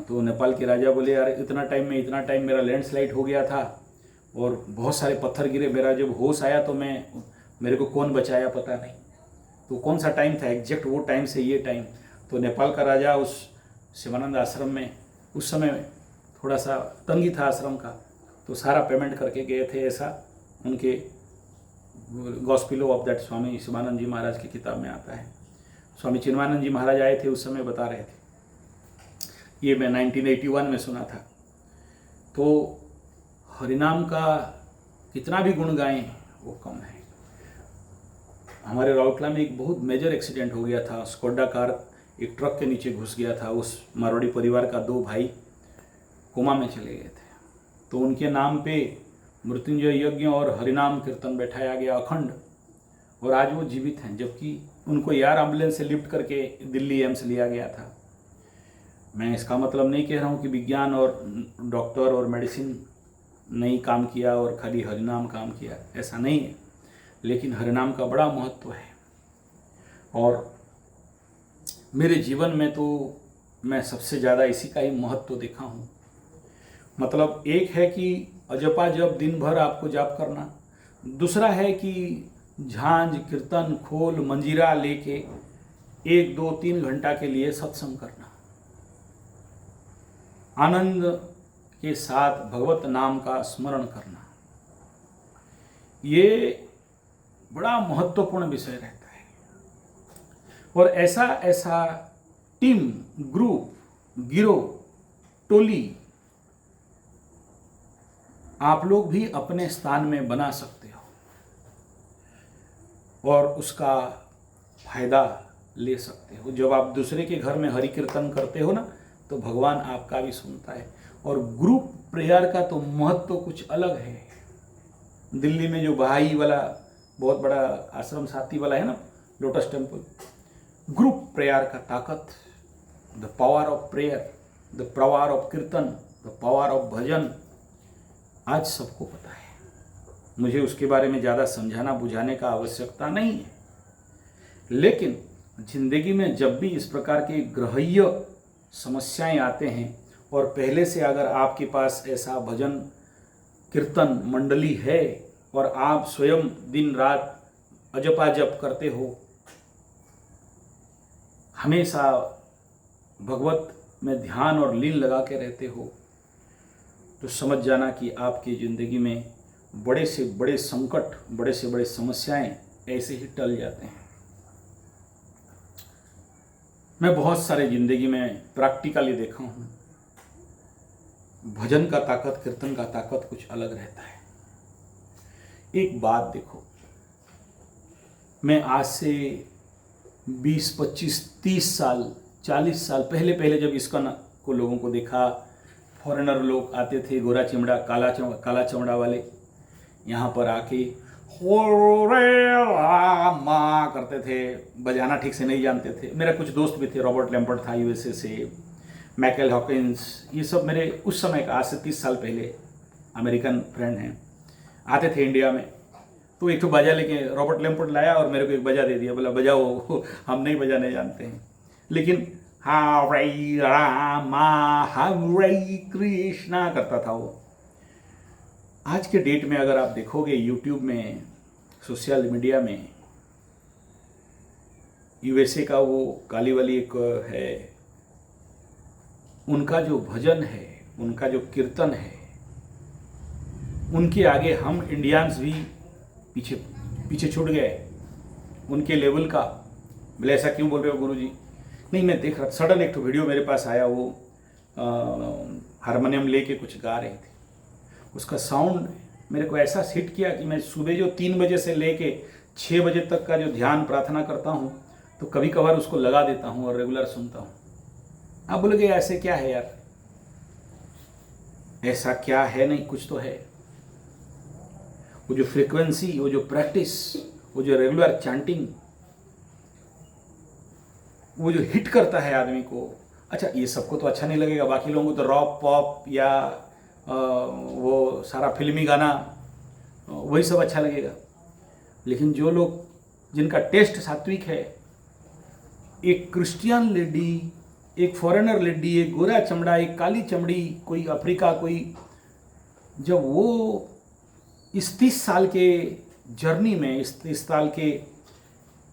तो नेपाल के राजा बोले यार इतना टाइम मेरा लैंडस्लाइड हो गया था और बहुत सारे पत्थर गिरे, मेरा जब होश आया तो मेरे को कौन बचाया पता नहीं। तो कौन सा टाइम था एग्जैक्ट, वो टाइम से ये टाइम। तो नेपाल का राजा उस शिवानंद आश्रम में उस समय थोड़ा सा तंगी था आश्रम का, तो सारा पेमेंट करके गए थे, ऐसा उनके गॉस्पिलो ऑफ दैट स्वामी शिवानंद जी महाराज की किताब में आता है। स्वामी चिन्मयानंद जी महाराज आए थे, उस समय बता रहे थे। ये मैं 1981 में सुना था। तो हरिनाम का कितना भी गुण गाएं वो कम है। हमारे राउरकेला में एक बहुत मेजर एक्सीडेंट हो गया था। स्कोडा कार एक ट्रक के नीचे घुस गया था। उस मारवाड़ी परिवार का 2 भाई कोमा में चले गए थे। तो उनके नाम पे मृत्युंजय यज्ञ और हरिनाम कीर्तन बैठाया गया अखंड, और आज वो जीवित हैं, जबकि उनको एयर एम्बुलेंस से लिफ्ट करके दिल्ली एम्स लिया गया था। मैं इसका मतलब नहीं कह रहा हूँ कि विज्ञान और डॉक्टर और मेडिसिन नहीं काम किया और खाली हरिनाम काम किया, ऐसा नहीं है। लेकिन हरिनाम का बड़ा महत्व है। और मेरे जीवन में तो मैं सबसे ज़्यादा इसी का ही महत्व देखा हूँ। मतलब एक है कि अजपा जप दिन भर आपको जाप करना, दूसरा है कि झांझ कीर्तन खोल मंजीरा लेके 1, 2, 3 घंटा के लिए सत्संग करना, आनंद के साथ भगवत नाम का स्मरण करना। ये बड़ा महत्वपूर्ण विषय रहता है। और ऐसा टीम, ग्रुप, गिरोह, टोली आप लोग भी अपने स्थान में बना सकते हो और उसका फायदा ले सकते हो। जब आप दूसरे के घर में हरि कीर्तन करते हो ना, तो भगवान आपका भी सुनता है। और ग्रुप प्रेयर का तो महत्व तो कुछ अलग है। दिल्ली में जो बहाई वाला बहुत बड़ा आश्रम साथी वाला है ना, लोटस टेम्पल, ग्रुप प्रेयर का ताकत, the power of prayer, the power of कीर्तन, द पावर ऑफ भजन, आज सबको पता है। मुझे उसके बारे में ज़्यादा समझाना बुझाने का आवश्यकता नहीं है। लेकिन जिंदगी में जब भी इस प्रकार के ग्रह्य समस्याएं आते हैं, और पहले से अगर आपके पास ऐसा भजन कीर्तन मंडली है और आप स्वयं दिन रात अजपाजप करते हो, हमेशा भगवत में ध्यान और लीन लगा के रहते हो, तो समझ जाना कि आपकी ज़िंदगी में बड़े से बड़े संकट, बड़े से बड़े समस्याएं ऐसे ही टल जाते हैं। मैं बहुत सारे ज़िंदगी में प्रैक्टिकली देखा हूँ, भजन का ताकत, कीर्तन का ताकत कुछ अलग रहता है। एक बात देखो, मैं आज से 20, 25, 30 साल, 40 साल पहले जब इस्कॉन को लोगों को देखा, फॉरेनर लोग आते थे, गोरा चमड़ा काला चमड़ा वाले, यहाँ पर आके हो रे रामा करते थे, बजाना ठीक से नहीं जानते थे। मेरा कुछ दोस्त भी थे, रॉबर्ट लैम्पर्ट था यूएसए से, मैकल हॉकिंस, ये सब मेरे उस समय का, आज से 30 साल पहले अमेरिकन फ्रेंड हैं, आते थे इंडिया में। तो एक तो बाजा लेके रॉबर्ट लैम्पर्ट लाया और मेरे को एक बजा दे दिया, बोला बजाओ, हम नहीं बजाने जानते हैं। लेकिन हरे रामा हरे कृष्णा करता था वो। आज के डेट में अगर आप देखोगे यूट्यूब में, सोशल मीडिया में, यूएसए का वो काली वाली एक है, उनका जो भजन है, उनका जो कीर्तन है, उनके आगे हम इंडियंस भी पीछे छूट गए उनके लेवल का। बोले ऐसा क्यों बोल रहे हो गुरुजी? नहीं, मैं देख रहा, सडन एक तो वीडियो मेरे पास आया, वो हारमोनियम लेके कुछ गा रहे थे, उसका साउंड मेरे को ऐसा हिट किया कि मैं सुबह जो 3 बजे से लेके 6 बजे तक का जो ध्यान प्रार्थना करता हूँ, तो कभी कभार उसको लगा देता हूँ और रेगुलर सुनता हूँ। आप बोलोगे ऐसे क्या है यार? ऐसा क्या है? नहीं, कुछ तो है। वो जो फ्रीक्वेंसी, वो जो प्रैक्टिस, वो जो रेगुलर चैंटिंग, वो जो हिट करता है आदमी को। अच्छा, ये सबको तो अच्छा नहीं लगेगा, बाकी लोगों को तो रॉक पॉप या वो सारा फिल्मी गाना वही सब अच्छा लगेगा। लेकिन जो लोग, जिनका टेस्ट सात्विक है, एक क्रिश्चियन लेडी, एक फॉरेनर लेडी, एक गोरा चमड़ा, एक काली चमड़ी, कोई अफ्रीका, कोई, जब वो इस 30 साल के जर्नी में, इस 30 साल के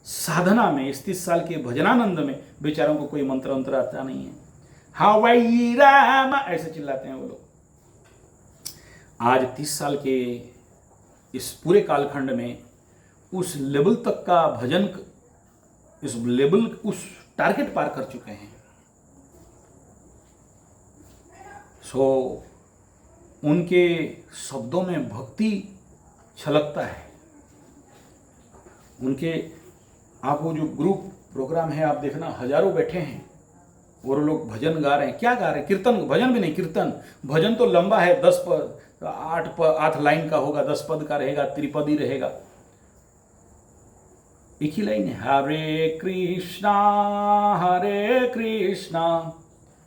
साधना में, इस 30 साल के भजनानंद में, बेचारों को कोई मंत्र अंतर आता नहीं है। हवाई राम ऐसे चिल्लाते हैं वो लोग। आज 30 साल के इस पूरे कालखंड में उस लेवल तक का भजन, इस लेवल, उस टारगेट पार कर चुके हैं। सो उनके शब्दों में भक्ति छलकता है। उनके, आप वो जो ग्रुप प्रोग्राम है, आप देखना, हजारों बैठे हैं और वो लोग भजन गा रहे हैं। क्या गा रहे हैं? कीर्तन, भजन भी नहीं, कीर्तन। भजन तो लंबा है, 10 पद, 8 लाइन का होगा, 10 पद का रहेगा, त्रिपदी रहेगा। एक ही लाइन है, हरे कृष्णा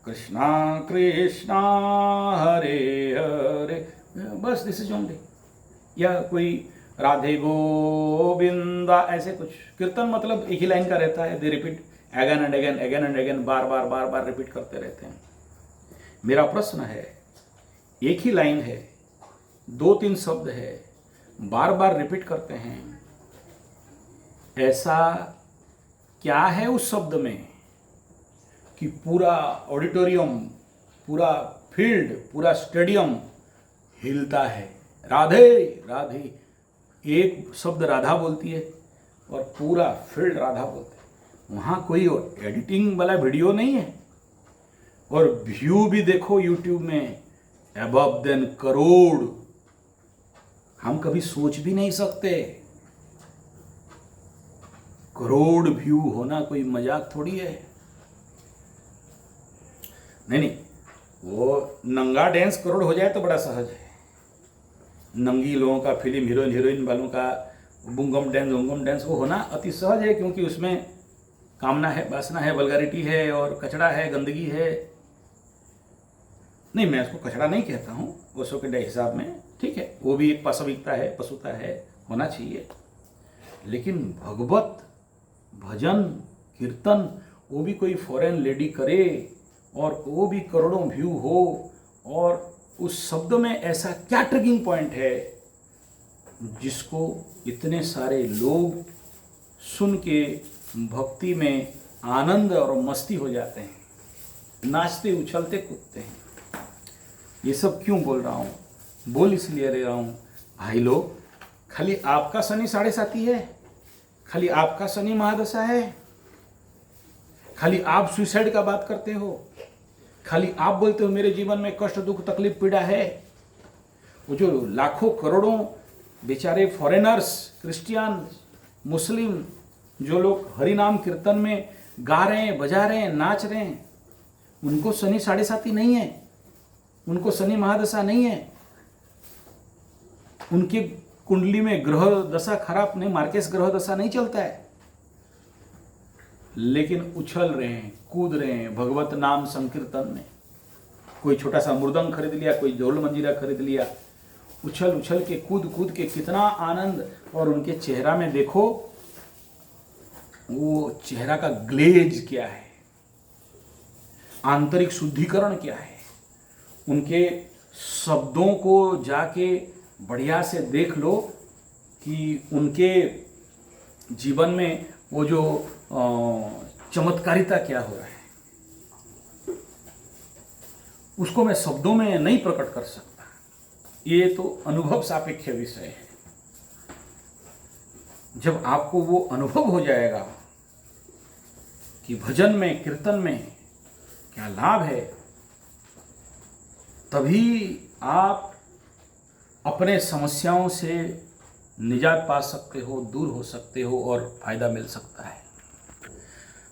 कृष्णा कृष्णा हरे हरे, बस दिस इज ओनली। या कोई राधे गोविंदा, ऐसे कुछ। कीर्तन मतलब एक ही लाइन का रहता है, they repeat again and again, again and again, बार बार रिपीट करते रहते हैं। मेरा प्रश्न है, एक ही लाइन है, 2-3 शब्द है, बार बार रिपीट करते हैं, ऐसा क्या है उस शब्द में कि पूरा ऑडिटोरियम, पूरा फील्ड, पूरा स्टेडियम हिलता है? राधे राधे, एक शब्द राधा बोलती है और पूरा फील्ड राधा बोलते हैं। वहाँ कोई एडिटिंग वाला वीडियो नहीं है, और व्यू भी देखो यूट्यूब में अबव देन करोड़। हम कभी सोच भी नहीं सकते करोड़ व्यू होना कोई मजाक थोड़ी है। नहीं, वो नंगा डांस करोड़ हो जाए तो बड़ा सहज है। नंगी लोगों का, फिल्म हीरोइन वालों का बुंगम डांस वो होना अति सहज है, क्योंकि उसमें कामना है, वासना है, वल्गैरिटी है और कचड़ा है, गंदगी है। नहीं, मैं उसको कचड़ा नहीं कहता हूँ, उसो के हिसाब में ठीक है, वो भी एक पाशविकता है, पशुता है, होना चाहिए। लेकिन भगवत भजन कीर्तन वो भी कोई फॉरेन लेडी करे और वो भी करोड़ों व्यू हो, और उस शब्द में ऐसा क्या ट्रिगिंग पॉइंट है जिसको इतने सारे लोग सुन के भक्ति में आनंद और मस्ती हो जाते हैं, नाचते उछलते कूदते हैं। ये सब क्यों बोल रहा हूँ? बोल इसलिए ले रहा हूँ भाई लोग, खाली आपका शनि 7.5 है, खाली आपका शनि महादशा है, खाली आप सुसाइड का बात करते हो, खाली आप बोलते हो मेरे जीवन में कष्ट दुख तकलीफ पीड़ा है। वो जो लाखों करोड़ों बेचारे फॉरेनर्स, क्रिश्चियन, मुस्लिम, जो लोग हरि नाम कीर्तन में गा रहे हैं, बजा रहे हैं, नाच रहे हैं, उनको शनि 7.5 नहीं है, उनको शनि महादशा नहीं है, उनकी कुंडली में ग्रह दशा खराब नहीं, मार्केश ग्रह दशा नहीं चलता है, लेकिन उछल रहे हैं, कूद रहे हैं भगवत नाम संकीर्तन में। कोई छोटा सा मुर्दंग खरीद लिया, कोई ढोल मंजीरा खरीद लिया, उछल उछल के कूद कूद के कितना आनंद। और उनके चेहरा में देखो, वो चेहरा का ग्लेज क्या है, आंतरिक शुद्धिकरण क्या है, उनके शब्दों को जाके बढ़िया से देख लो कि उनके जीवन में वो जो चमत्कारिता क्या हो रहा है, उसको मैं शब्दों में नहीं प्रकट कर सकता। ये तो अनुभव सापेक्ष विषय है। जब आपको वो अनुभव हो जाएगा कि भजन में, कीर्तन में क्या लाभ है, तभी आप अपने समस्याओं से निजात पा सकते हो, दूर हो सकते हो और फायदा मिल सकता है।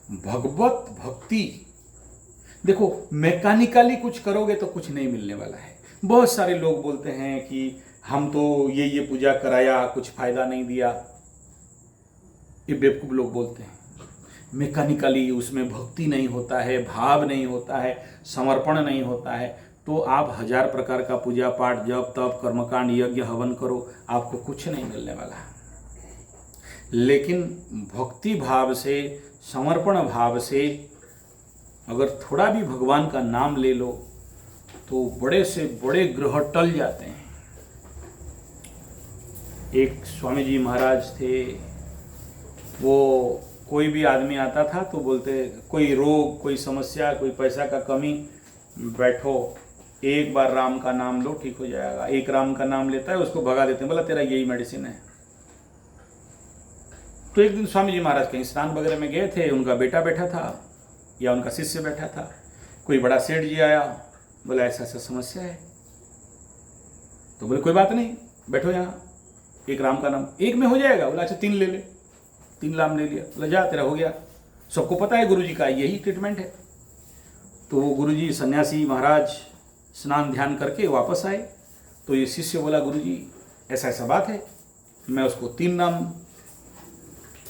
भगवत भक्ति देखो, मैकेनिकली कुछ करोगे तो कुछ नहीं मिलने वाला है। बहुत सारे लोग बोलते हैं कि हम तो ये पूजा कराया, कुछ फायदा नहीं दिया। ये बेवकूफ लोग बोलते हैं। मैकेनिकली उसमें भक्ति नहीं होता है, भाव नहीं होता है, समर्पण नहीं होता है, तो आप 1000 प्रकार का पूजा पाठ, जप तप, कर्मकांड, यज्ञ हवन करो, आपको कुछ नहीं मिलने वाला है। लेकिन भक्ति भाव से, समर्पण भाव से अगर थोड़ा भी भगवान का नाम ले लो तो बड़े से बड़े ग्रह टल जाते हैं। एक स्वामी जी महाराज थे, वो कोई भी आदमी आता था तो बोलते, कोई रोग, कोई समस्या, कोई पैसा का कमी, बैठो, एक बार राम का नाम लो, ठीक हो जाएगा। एक राम का नाम लेता है, उसको भगा देते हैं, बोला तेरा यही मेडिसिन है। तो एक दिन स्वामी जी महाराज कहीं स्नान वगैरह में गए थे, उनका बेटा बैठा था या उनका शिष्य बैठा था, कोई बड़ा सेठ जी आया, बोला ऐसा ऐसा समस्या है। तो बोले कोई बात नहीं, बैठो यहाँ, एक राम का नाम, एक में हो जाएगा। बोला अच्छा 3 ले ले, 3 नाम ले लिया। बोला जा, तेरा हो गया। सबको पता है गुरुजी का यही ट्रीटमेंट है। तो वो गुरुजी सन्यासी महाराज स्नान ध्यान करके वापस आए, तो ये शिष्य बोला गुरुजी ऐसा ऐसा बात है। मैं उसको 3 नाम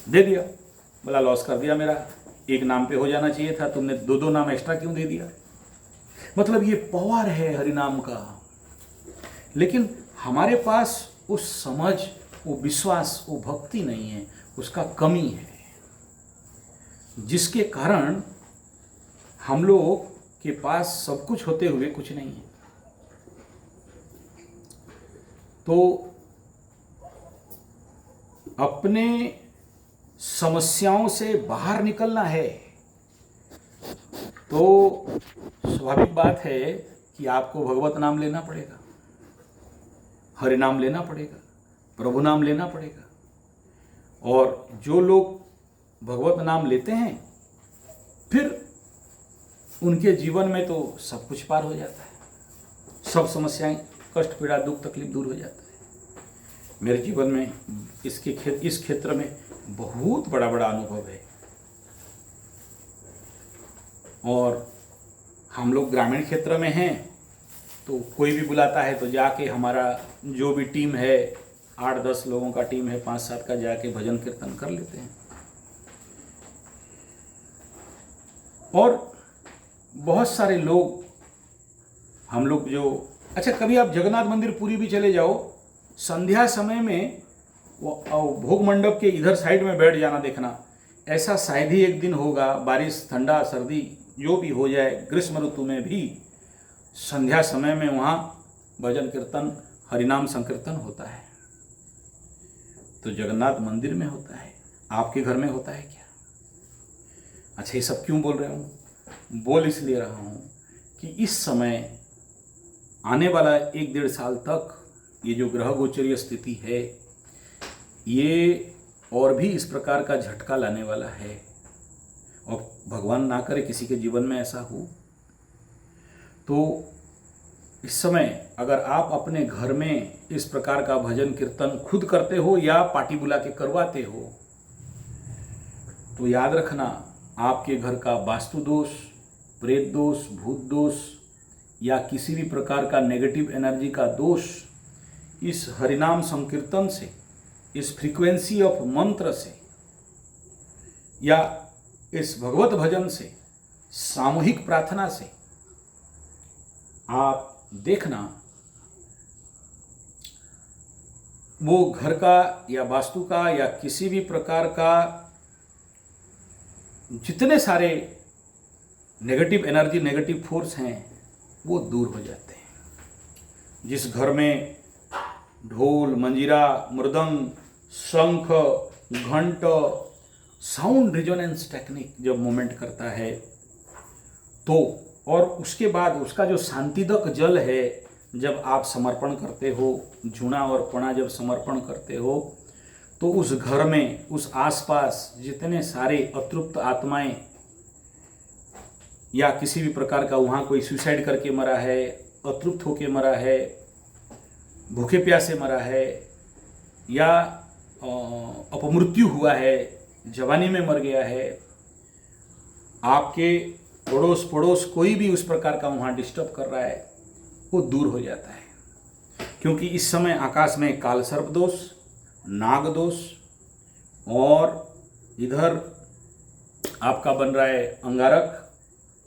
दे दिया। बोला लॉस कर दिया मेरा, एक नाम पे हो जाना चाहिए था, तुमने 2 नाम एक्स्ट्रा क्यों दे दिया। मतलब ये पावर है हरिनाम का। लेकिन हमारे पास वो समझ, वो विश्वास, वो भक्ति नहीं है, उसका कमी है, जिसके कारण हम लोग के पास सब कुछ होते हुए कुछ नहीं है। तो अपने समस्याओं से बाहर निकलना है तो स्वाभाविक बात है कि आपको भगवत नाम लेना पड़ेगा, हरि नाम लेना पड़ेगा, प्रभु नाम लेना पड़ेगा। और जो लोग भगवत नाम लेते हैं, फिर उनके जीवन में तो सब कुछ पार हो जाता है, सब समस्याएं, कष्ट पीड़ा दुख तकलीफ दूर हो जाता है। मेरे जीवन में इस क्षेत्र में बहुत बड़ा बड़ा अनुभव है। और हम लोग ग्रामीण क्षेत्र में हैं, तो कोई भी बुलाता है तो जाके हमारा जो भी टीम है, 8-10 लोगों का टीम है, 5-7 का, जाके भजन कीर्तन कर लेते हैं। और बहुत सारे लोग हम लोग जो, अच्छा कभी आप जगन्नाथ मंदिर पुरी भी चले जाओ, संध्या समय में वो भोग मंडप के इधर साइड में बैठ जाना, देखना ऐसा शायद ही एक दिन होगा, बारिश ठंडा सर्दी जो भी हो जाए, ग्रीष्म ऋतु में भी संध्या समय में वहाँ भजन कीर्तन हरिनाम संकीर्तन होता है। तो जगन्नाथ मंदिर में होता है, आपके घर में होता है क्या? अच्छा, ये सब क्यों बोल रहा हूँ? बोल इसलिए रहा हूँ कि इस समय आने वाला 1-1.5 साल तक ये जो ग्रह गोचरीय स्थिति है, ये और भी इस प्रकार का झटका लाने वाला है। और भगवान ना करे किसी के जीवन में ऐसा हो, तो इस समय अगर आप अपने घर में इस प्रकार का भजन कीर्तन खुद करते हो या पार्टी बुला के करवाते हो, तो याद रखना आपके घर का वास्तु दोष, प्रेत दोष, भूत दोष या किसी भी प्रकार का नेगेटिव एनर्जी का दोष इस हरिनाम संकीर्तन से, इस फ्रीक्वेंसी ऑफ मंत्र से या इस भगवत भजन से, सामूहिक प्रार्थना से, आप देखना वो घर का या वास्तु का या किसी भी प्रकार का जितने सारे नेगेटिव एनर्जी, नेगेटिव फोर्स हैं, वो दूर हो जाते हैं। जिस घर में ढोल, मंजीरा, मृदंग, शंख, घंट, साउंड रिजोनेंस टेक्निक जब मूवमेंट करता है, तो और उसके बाद उसका जो शांतिदक जल है, जब आप समर्पण करते हो, झूना और पणा जब समर्पण करते हो, तो उस घर में, उस आसपास जितने सारे अतृप्त आत्माएं या किसी भी प्रकार का वहाँ कोई सुसाइड करके मरा है, अतृप्त होके मरा है, भूखे प्यासे मरा है या अपमृत्यु हुआ है, जवानी में मर गया है, आपके पड़ोस कोई भी उस प्रकार का वहाँ डिस्टर्ब कर रहा है, वो दूर हो जाता है। क्योंकि इस समय आकाश में काल सर्प दोष, नाग दोष और इधर आपका बन रहा है अंगारक,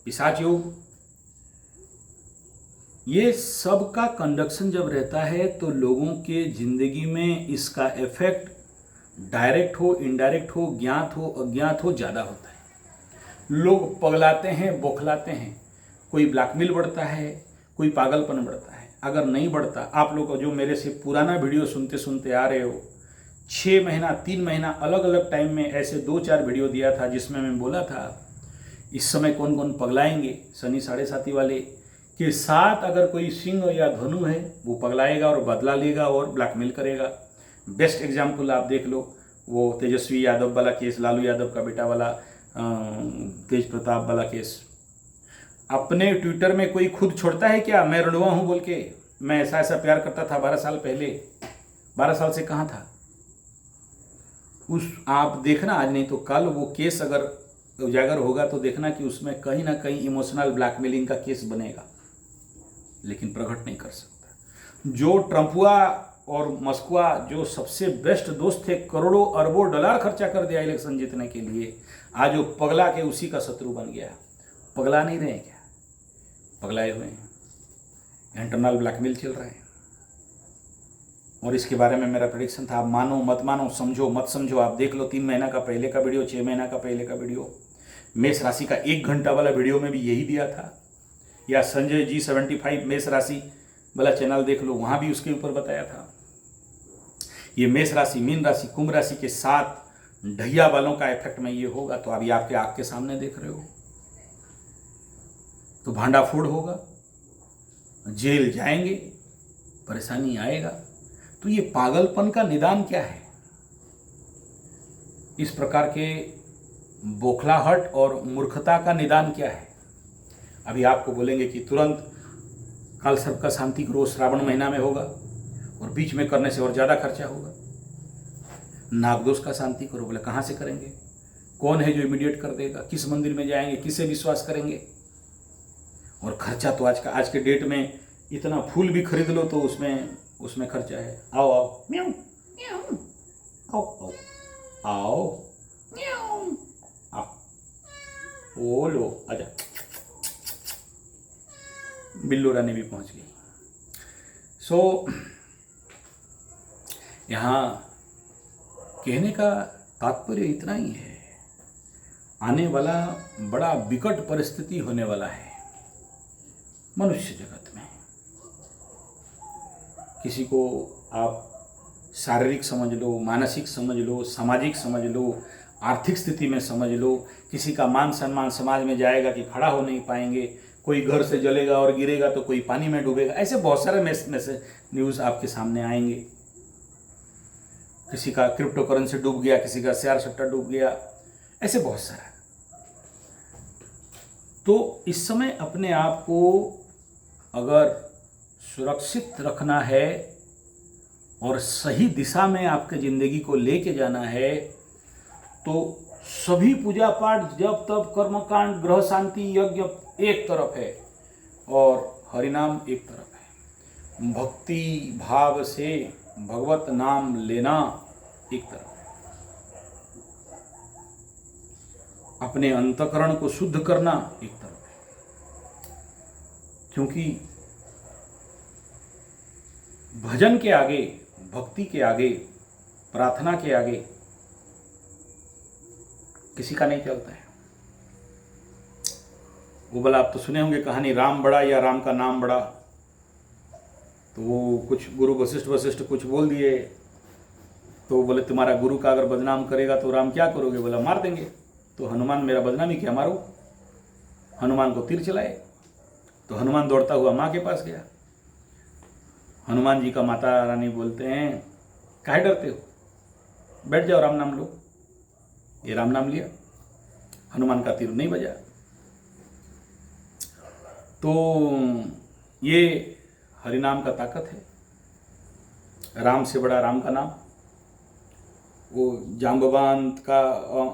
पिशाच योग, ये सब का कंडक्शन जब रहता है तो लोगों के जिंदगी में इसका इफेक्ट डायरेक्ट हो, इनडायरेक्ट हो, ज्ञात हो, अज्ञात हो, ज़्यादा होता है। लोग पगलाते हैं, बौखलाते हैं, कोई ब्लैकमेल बढ़ता है, कोई पागलपन बढ़ता है। अगर नहीं बढ़ता, आप लोग जो मेरे से पुराना वीडियो सुनते सुनते आ रहे हो, 6 महीना 3 महीना अलग अलग टाइम में ऐसे 2-4 वीडियो दिया था जिसमें मैं बोला था इस समय कौन कौन पगलाएंगे। शनि 7.5 वाले के साथ अगर कोई सिंह या धनु है, वो पगलाएगा और बदला लेगा और ब्लैकमेल करेगा। बेस्ट एग्जाम्पल आप देख लो, वो तेजस्वी यादव वाला केस, लालू यादव का बेटा वाला, तेज प्रताप वाला केस। अपने ट्विटर में कोई खुद छोड़ता है क्या, मैं रणुआ हूँ बोल के, मैं ऐसा ऐसा प्यार करता था 12 साल पहले। 12 साल से कहाँ था उस, आप देखना आज नहीं तो कल वो केस अगर उजागर होगा तो देखना कि उसमें कहीं ना कहीं इमोशनल ब्लैकमेलिंग का केस बनेगा, लेकिन प्रकट नहीं कर सकता। जो ट्रंपुआ और मस्कुआ जो सबसे बेस्ट दोस्त थे, करोड़ों अरबों डॉलर खर्चा कर दिया इलेक्शन जीतने के लिए, आज वो पगला के उसी का शत्रु बन गया। पगला नहीं रहे क्या, पगलाए हुए हैं, इंटरनल ब्लैकमेल चल रहा है। और इसके बारे में मेरा प्रेडिक्शन था, आप मानो मत मानो, समझो मत समझो, आप देख लो 3 महीना का पहले का वीडियो, 6 महीना का पहले का वीडियो, मेष राशि का 1 घंटा वाला वीडियो में भी यही दिया था, या संजय G75 मेष राशि वाला चैनल देख लो, वहाँ भी उसके ऊपर बताया था। ये मेष राशि, मीन राशि, कुंभ राशि के साथ ढैया वालों का इफेक्ट में ये होगा, तो अभी आपके आँख के सामने देख रहे हो। तो भांडाफोड़ होगा, जेल जाएंगे, परेशानी आएगा। तो ये पागलपन का निदान क्या है? इस प्रकार के बौखलाहट और मूर्खता का निदान क्या है? अभी आपको बोलेंगे कि तुरंत काल सर्प का शांति करो, श्रावण महीना में होगा और बीच में करने से और ज़्यादा खर्चा होगा। नागदोष का शांति करो। बोले कहाँ से करेंगे, कौन है जो इमीडिएट कर देगा, किस मंदिर में जाएंगे, किससे विश्वास करेंगे। और खर्चा तो आज के डेट में इतना फूल भी खरीद लो तो उसमें खर्चा है। आओ आओ म्याऊं म्याऊं, आओ आओ आओ म्याऊं, आओ ओ लो आजा। बिल्लू रानी भी पहुंच गई। यहाँ कहने का तात्पर्य इतना ही है, आने वाला बड़ा विकट परिस्थिति होने वाला है मनुष्य जगत में। किसी को आप शारीरिक समझ लो, मानसिक समझ लो, सामाजिक समझ लो, आर्थिक स्थिति में समझ लो। किसी का मान सम्मान समाज में जाएगा कि खड़ा हो नहीं पाएंगे, कोई घर से जलेगा और गिरेगा तो कोई पानी में डूबेगा। ऐसे बहुत सारे मैसेज न्यूज़ आपके सामने आएंगे। किसी का क्रिप्टो करेंसी डूब गया, किसी का शेयर सट्टा डूब गया, ऐसे बहुत सारा। तो इस समय अपने आप को अगर सुरक्षित रखना है और सही दिशा में आपके ज़िंदगी को लेके जाना है तो सभी पूजा पाठ, जप तप, कर्मकांड, ग्रह शांति, यज्ञ एक तरफ है और हरिनाम एक तरफ है। भक्ति भाव से भगवत नाम लेना एक तरफ है। अपने अंतःकरण को शुद्ध करना एक तरफ है। क्योंकि भजन के आगे, भक्ति के आगे, प्रार्थना के आगे किसी का नहीं चलता है। वो बोला, आप तो सुने होंगे कहानी, राम बड़ा या राम का नाम बड़ा। तो वो कुछ गुरु वशिष्ठ कुछ बोल दिए तो बोले, तुम्हारा गुरु का अगर बदनाम करेगा तो राम क्या करोगे? बोला, मार देंगे। तो हनुमान मेरा बदनामी क्या मारो? हनुमान को तीर चलाए। तो हनुमान दौड़ता हुआ माँ के पास गया। हनुमान जी का माता रानी बोलते हैं, काहे डरते हो, बैठ जाओ, राम नाम लो। ये राम नाम लिया, हनुमान का तीर नहीं बजा। तो ये हरिनाम का ताकत है। राम से बड़ा राम का नाम। वो जाम्बवान का,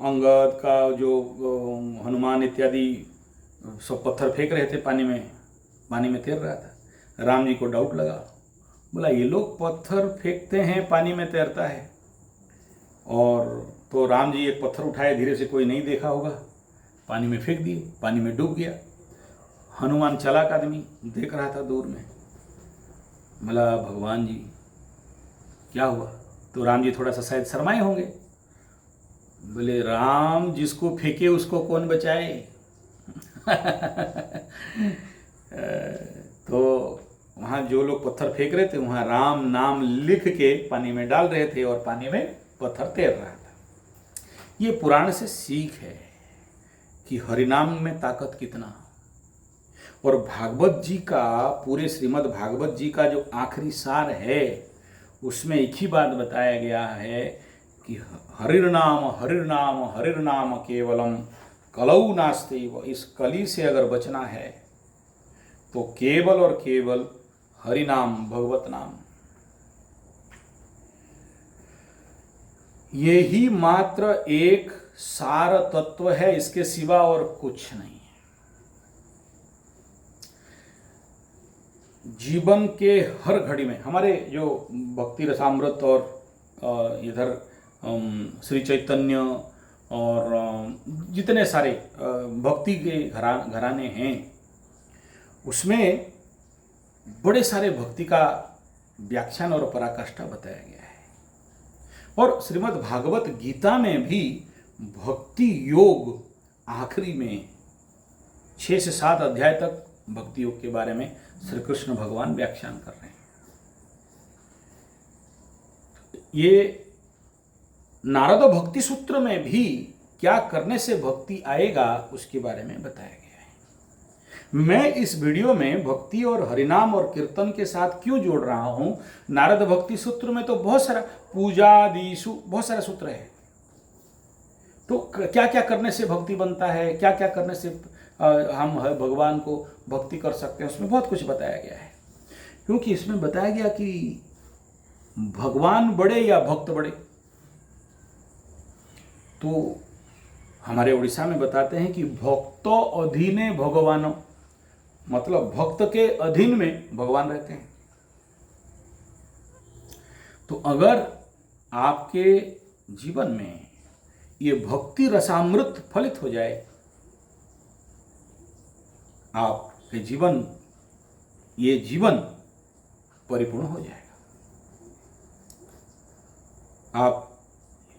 अंगद का, जो हनुमान इत्यादि सब पत्थर फेंक रहे थे पानी में तैर रहा था। राम जी को डाउट लगा, बोला ये लोग पत्थर फेंकते हैं, पानी में तैरता है। और तो राम जी एक पत्थर उठाए, धीरे से, कोई नहीं देखा होगा, पानी में फेंक दिए, पानी में डूब गया। हनुमान चालाक आदमी देख रहा था दूर में। बोला, भगवान जी क्या हुआ? तो राम जी थोड़ा सा शायद शर्माए होंगे। बोले, राम जिसको फेंके उसको कौन बचाए? तो वहाँ जो लोग पत्थर फेंक रहे थे वहाँ राम नाम लिख के पानी में डाल रहे थे और पानी में पत्थर तैर रहा था। ये पुराण से सीख है कि हरिनाम में ताकत कितना। और भागवत जी का, पूरे श्रीमद् भागवत जी का जो आखिरी सार है उसमें एक ही बात बताया गया है कि हरिर्नाम हरिर्नाम हरिर्नाम केवलम कलौ नास्ति। इस कली से अगर बचना है तो केवल और केवल हरिनाम, भगवत नाम, ये ही मात्र एक सार तत्व है, इसके सिवा और कुछ नहीं है। जीवन के हर घड़ी में हमारे जो भक्ति रसामृत और इधर श्री चैतन्य और जितने सारे भक्ति के घराने हैं उसमें बड़े सारे भक्ति का व्याख्यान और पराकाष्ठा बताया गया है। और श्रीमद् भागवत गीता में भी भक्ति योग आखिरी में 6 से 7 अध्याय तक भक्ति योग के बारे में श्री कृष्ण भगवान व्याख्यान कर रहे हैं। ये नारद भक्ति सूत्र में भी क्या करने से भक्ति आएगा उसके बारे में बताया गया है। मैं इस वीडियो में भक्ति और हरिनाम और कीर्तन के साथ क्यों जोड़ रहा हूं? नारद भक्ति सूत्र में तो बहुत सारा पूजादिषु बहुत सारे सूत्र है। तो क्या क्या करने से भक्ति बनता है, क्या क्या करने से हम भगवान को भक्ति कर सकते हैं, उसमें बहुत कुछ बताया गया है। क्योंकि इसमें बताया गया कि भगवान बड़े या भक्त बड़े, तो हमारे उड़ीसा में बताते हैं कि भक्तो अधीने भगवान, मतलब भक्त के अधीन में भगवान रहते हैं। तो अगर आपके जीवन में ये भक्ति रसामृत फलित हो जाए, आपके ये जीवन परिपूर्ण हो जाएगा। आप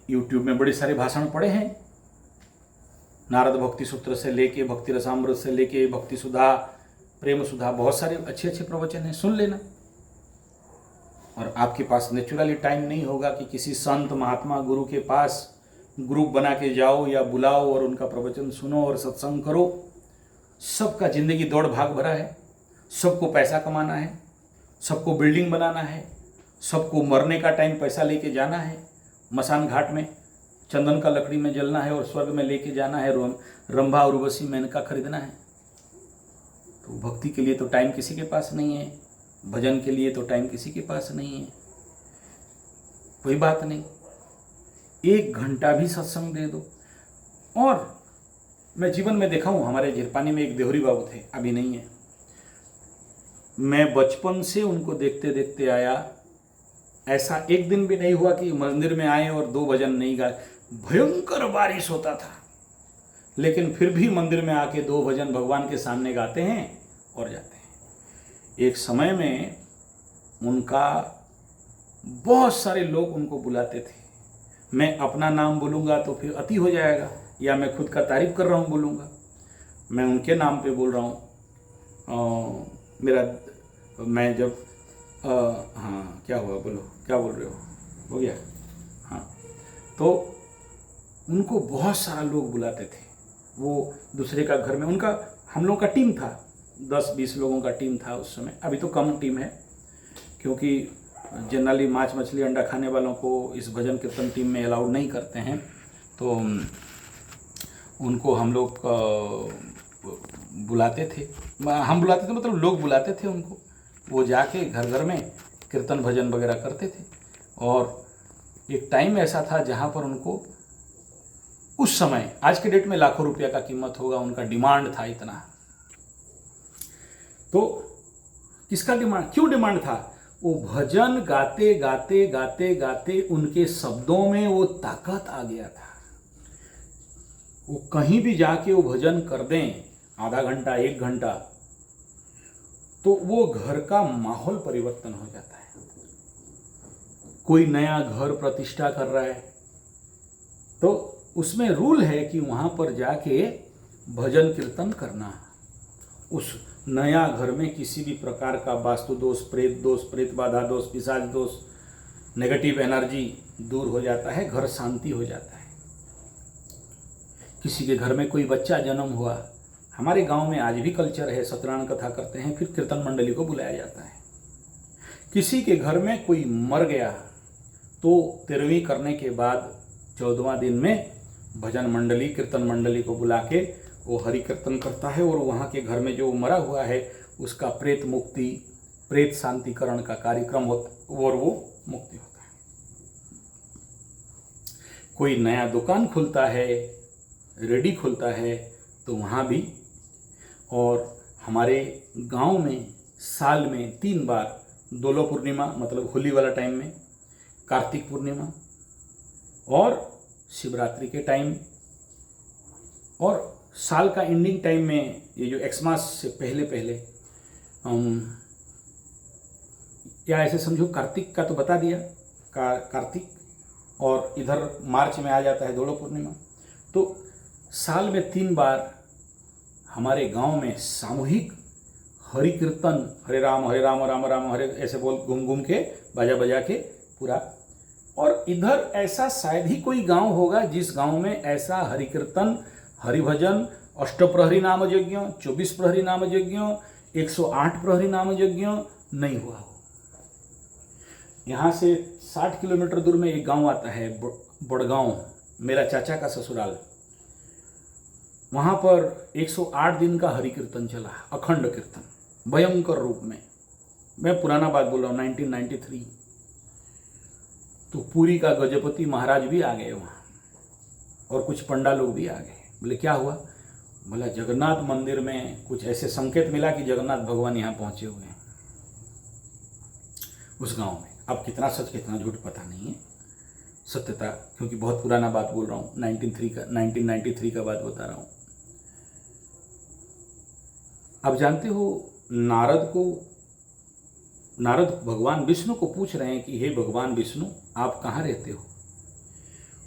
YouTube में बड़े सारे भाषण पढ़े हैं, नारद भक्ति सूत्र से लेके भक्ति रसामृत से लेके भक्ति सुधा, प्रेम सुधा, बहुत सारे अच्छे अच्छे प्रवचन हैं, सुन लेना। और आपके पास नेचुरली टाइम नहीं होगा कि किसी संत महात्मा गुरु के पास ग्रुप बना के जाओ या बुलाओ और उनका प्रवचन सुनो और सत्संग करो। सबका जिंदगी दौड़ भाग भरा है, सबको पैसा कमाना है, सबको बिल्डिंग बनाना है, सबको मरने का टाइम पैसा लेके जाना है, मसान घाट में चंदन का लकड़ी में जलना है और स्वर्ग में लेके जाना है, रंभा और उर्वशी मेनका खरीदना है। तो भक्ति के लिए तो टाइम किसी के पास नहीं है, भजन के लिए तो टाइम किसी के पास नहीं है। कोई बात नहीं, 1 घंटा भी सत्संग दे दो। और मैं जीवन में देखा हूँ, हमारे झिरपानी में एक देहरी बाबू थे, अभी नहीं है। मैं बचपन से उनको देखते देखते आया, ऐसा एक दिन भी नहीं हुआ कि मंदिर में आए और 2 भजन नहीं गाए। भयंकर बारिश होता था, लेकिन फिर भी मंदिर में आके 2 भजन भगवान के सामने गाते हैं और जाते हैं। एक समय में उनका बहुत सारे लोग उनको बुलाते थे। मैं अपना नाम बोलूँगा तो फिर अति हो जाएगा, या मैं खुद का तारीफ कर रहा हूँ बोलूँगा। मैं उनके नाम पे बोल रहा हूँ। मैं जब हाँ, क्या हुआ, बोलो क्या बोल रहे हो गया? हाँ, तो उनको बहुत सारा लोग बुलाते थे। वो दूसरे का घर में, उनका हम लोगों का टीम था, 10-20 लोगों का टीम था उस समय। अभी तो कम टीम है, क्योंकि जनरली मांस मछली अंडा खाने वालों को इस भजन कीर्तन टीम में अलाउड नहीं करते हैं। तो उनको हम लोग बुलाते थे, हम बुलाते थे मतलब लोग बुलाते थे उनको। वो जाके घर घर में कीर्तन भजन वगैरह करते थे। और एक टाइम ऐसा था जहाँ पर उनको उस समय, आज के डेट में लाखों रुपया का कीमत होगा, उनका डिमांड था इतना। तो किसका डिमांड, क्यों डिमांड था? वो भजन गाते गाते गाते गाते उनके शब्दों में वो ताकत आ गया था। वो कहीं भी जाके वो भजन कर दें, आधा घंटा 1 घंटा, तो वो घर का माहौल परिवर्तन हो जाता है। कोई नया घर प्रतिष्ठा कर रहा है तो उसमें रूल है कि वहां पर जाके भजन कीर्तन करना। उस नया घर में किसी भी प्रकार का वास्तु दोष, प्रेत बाधा दोष, पिशाच दोष, नेगेटिव एनर्जी दूर हो जाता है, घर शांति हो जाता है। किसी के घर में कोई बच्चा जन्म हुआ, हमारे गांव में आज भी कल्चर है, सत्यनारायण कथा करते हैं, फिर कीर्तन मंडली को बुलाया जाता है। किसी के घर में कोई मर गया तो 13वीं करने के बाद 14वां दिन में भजन मंडली, कीर्तन मंडली को बुला के वो हरि कीर्तन करता है। और वहाँ के घर में जो मरा हुआ है उसका प्रेत मुक्ति, प्रेत शांतिकरण का कार्यक्रम होता और वो मुक्ति होता है। कोई नया दुकान खुलता है, रेडी खुलता है, तो वहाँ भी। और हमारे गांव में साल में 3 बार, दोलो पूर्णिमा मतलब होली वाला टाइम में, कार्तिक पूर्णिमा और शिवरात्रि के टाइम, और साल का एंडिंग टाइम में, ये जो एक्समास से पहले पहले, या ऐसे समझो कार्तिक का तो बता दिया, कार्तिक, और इधर मार्च में आ जाता है दोलो पूर्णिमा। तो साल में 3 बार हमारे गांव में सामूहिक हरि कीर्तन, हरे राम राम राम हरे, ऐसे बोल घूम घूम के बाजा बजा के पूरा। और इधर ऐसा शायद ही कोई गांव होगा जिस गांव में ऐसा हरि कीर्तन, हरि भजन, अष्टप्रहरी नाम यज्ञ, 24 प्रहरी नाम यज्ञ, 108 प्रहरी नाम यज्ञ नहीं हुआ हो। यहाँ से 60 किलोमीटर दूर में एक गांव आता है बड़गांव, मेरा चाचा का ससुराल। वहाँ पर 108 दिन का हरि कीर्तन चला, अखंड कीर्तन, भयंकर रूप में। मैं पुराना बात बोल रहा हूँ, 1993। तो पुरी का गजपति महाराज भी आ गए वहाँ, और कुछ पंडा लोग भी आ गए। बोले क्या हुआ? बोला जगन्नाथ मंदिर में कुछ ऐसे संकेत मिला कि जगन्नाथ भगवान यहाँ पहुँचे हुए हैं उस गांव में। अब कितना सच कितना झूठ पता नहीं है, सत्यता, क्योंकि बहुत पुराना बात बोल रहा हूँ, 1993 का बात बता रहा हूँ। अब जानते हो नारद भगवान विष्णु को पूछ रहे हैं कि हे भगवान विष्णु, आप कहाँ रहते हो?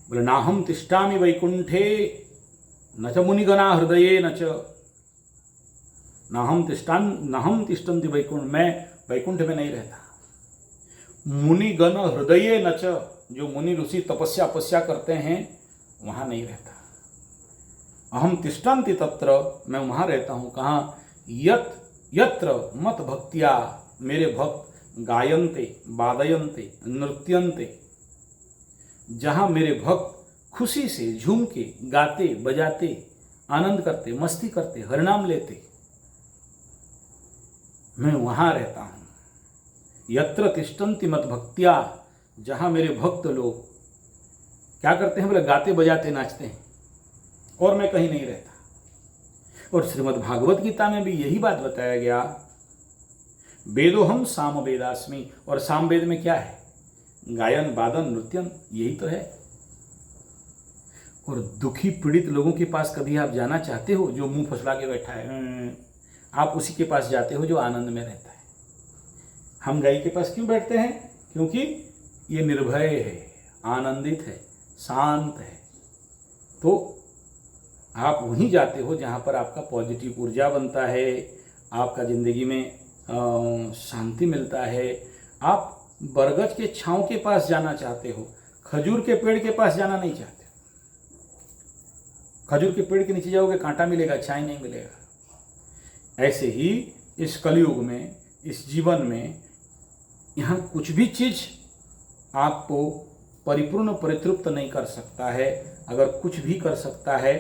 बोले नाहम तिष्ठामि वैकुंठे न च मुनिगणा हृदये न च। नाहम तिष्ठन्ति वैकुंठ, मैं वैकुंठ में नहीं रहता। मुनिगण हृदये न च, जो मुनि ऋषि तपस्या करते हैं वहाँ नहीं रहता। अहम तिष्ठन्ति तत्र, मैं वहाँ रहता हूँ। कहाँ? यत्र मत भक्तिया, मेरे भक्त गायन्ते वादयन्ते नृत्यन्ते, जहाँ मेरे भक्त खुशी से झूम के गाते बजाते आनंद करते मस्ती करते हरिनाम लेते, मैं वहाँ रहता हूँ। यत्र तिष्ठन्ति मत भक्तिया, जहाँ मेरे भक्त लोग क्या करते हैं? बोले गाते बजाते नाचते हैं, और मैं कहीं नहीं रहता। और श्रीमद् भागवत गीता में भी यही बात बताया गया, वेदोहम साम वेदास्मि। और साम वेद में क्या है? गायन वादन नृत्यन, यही तो है। और दुखी पीड़ित लोगों के पास कभी आप जाना चाहते हो? जो मुंह फुसला के बैठा है, आप उसी के पास जाते हो जो आनंद में रहता है। हम गाय के पास क्यों बैठते हैं? क्योंकि ये निर्भय है, आनंदित है, शांत है। तो आप वहीं जाते हो जहाँ पर आपका पॉजिटिव ऊर्जा बनता है, आपका ज़िंदगी में शांति मिलता है। आप बरगद के छांव के पास जाना चाहते हो, खजूर के पेड़ के पास जाना नहीं चाहते। खजूर के पेड़ के नीचे जाओगे कांटा मिलेगा, छाई नहीं मिलेगा। ऐसे ही इस कलयुग में, इस जीवन में, यहाँ कुछ भी चीज़ आपको परिपूर्ण परितृप्त नहीं कर सकता है। अगर कुछ भी कर सकता है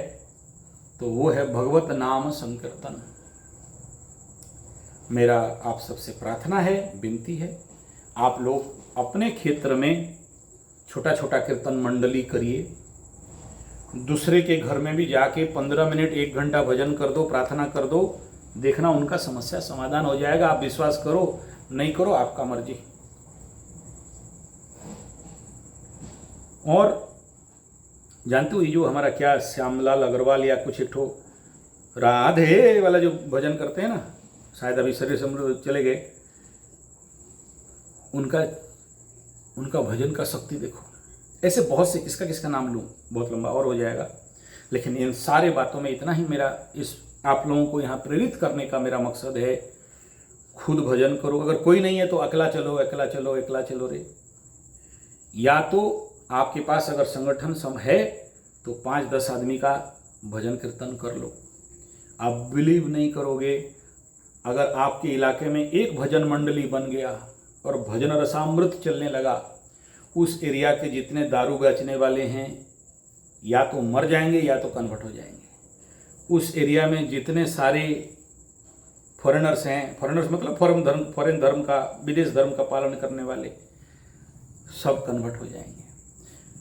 तो वो है भगवत नाम संकीर्तन। मेरा आप सबसे प्रार्थना है, विनती है, आप लोग अपने क्षेत्र में छोटा छोटा कीर्तन मंडली करिए। दूसरे के घर में भी जाके 15 मिनट 1 घंटा भजन कर दो, प्रार्थना कर दो, देखना उनका समस्या समाधान हो जाएगा। आप विश्वास करो, नहीं करो आपका मर्जी। और जानते हो ये जो हमारा क्या श्यामलाल अग्रवाल या कुछ एक ठो राधे वाला जो भजन करते हैं ना, शायद अभी शरीर से चले गए, उनका भजन का शक्ति देखो। ऐसे बहुत से, किसका किसका नाम लूँ, बहुत लंबा और हो जाएगा। लेकिन इन सारे बातों में इतना ही मेरा इस आप लोगों को यहाँ प्रेरित करने का मेरा मकसद है, खुद भजन करो। अगर कोई नहीं है तो अकेला चलो, अकेला चलो, अकेला चलो रे। या तो आपके पास अगर संगठन सम है तो 5-10 आदमी का भजन कीर्तन कर लो। आप बिलीव नहीं करोगे, अगर आपके इलाके में एक भजन मंडली बन गया और भजन रसामृत चलने लगा, उस एरिया के जितने दारू बेचने वाले हैं या तो मर जाएंगे या तो कन्वर्ट हो जाएंगे। उस एरिया में जितने सारे फॉरेनर्स हैं, फॉरेनर्स मतलब फॉरेन धर्म का, विदेश धर्म का पालन करने वाले, सब कन्वर्ट हो जाएंगे।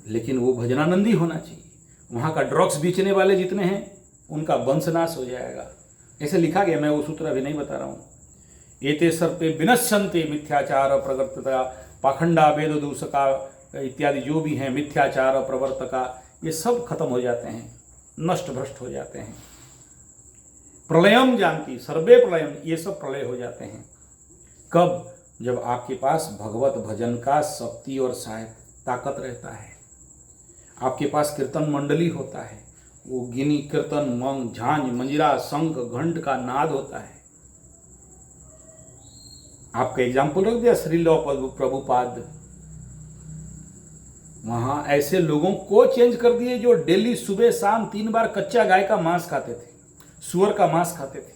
लेकिन वो भजनानंदी होना चाहिए। वहाँ का ड्रग्स बेचने वाले जितने हैं उनका वंशनाश हो जाएगा। ऐसे लिखा गया, मैं वो सूत्र अभी नहीं बता रहा हूँ। एते सर्पे विनश्यन्ते मिथ्याचार प्रवर्तका पाखंडा वेद दूषका इत्यादि जो भी हैं मिथ्याचार प्रवर्तका, ये सब खत्म हो जाते हैं, नष्ट भ्रष्ट हो जाते हैं। प्रलयम जानती सर्वे प्रलयम, ये सब प्रलय हो जाते हैं। कब? जब आपके पास भगवत भजन का शक्ति और ताकत रहता है, आपके पास कीर्तन मंडली होता है, वो गिनी कीर्तन मंग झांझ मंजिरा शंख घंट का नाद होता है। आपका एग्जाम्पल रख दिया श्रील प्रभुपाद, वहां ऐसे लोगों को चेंज कर दिए जो डेली सुबह शाम 3 बार कच्चा गाय का मांस खाते थे, सुअर का मांस खाते थे।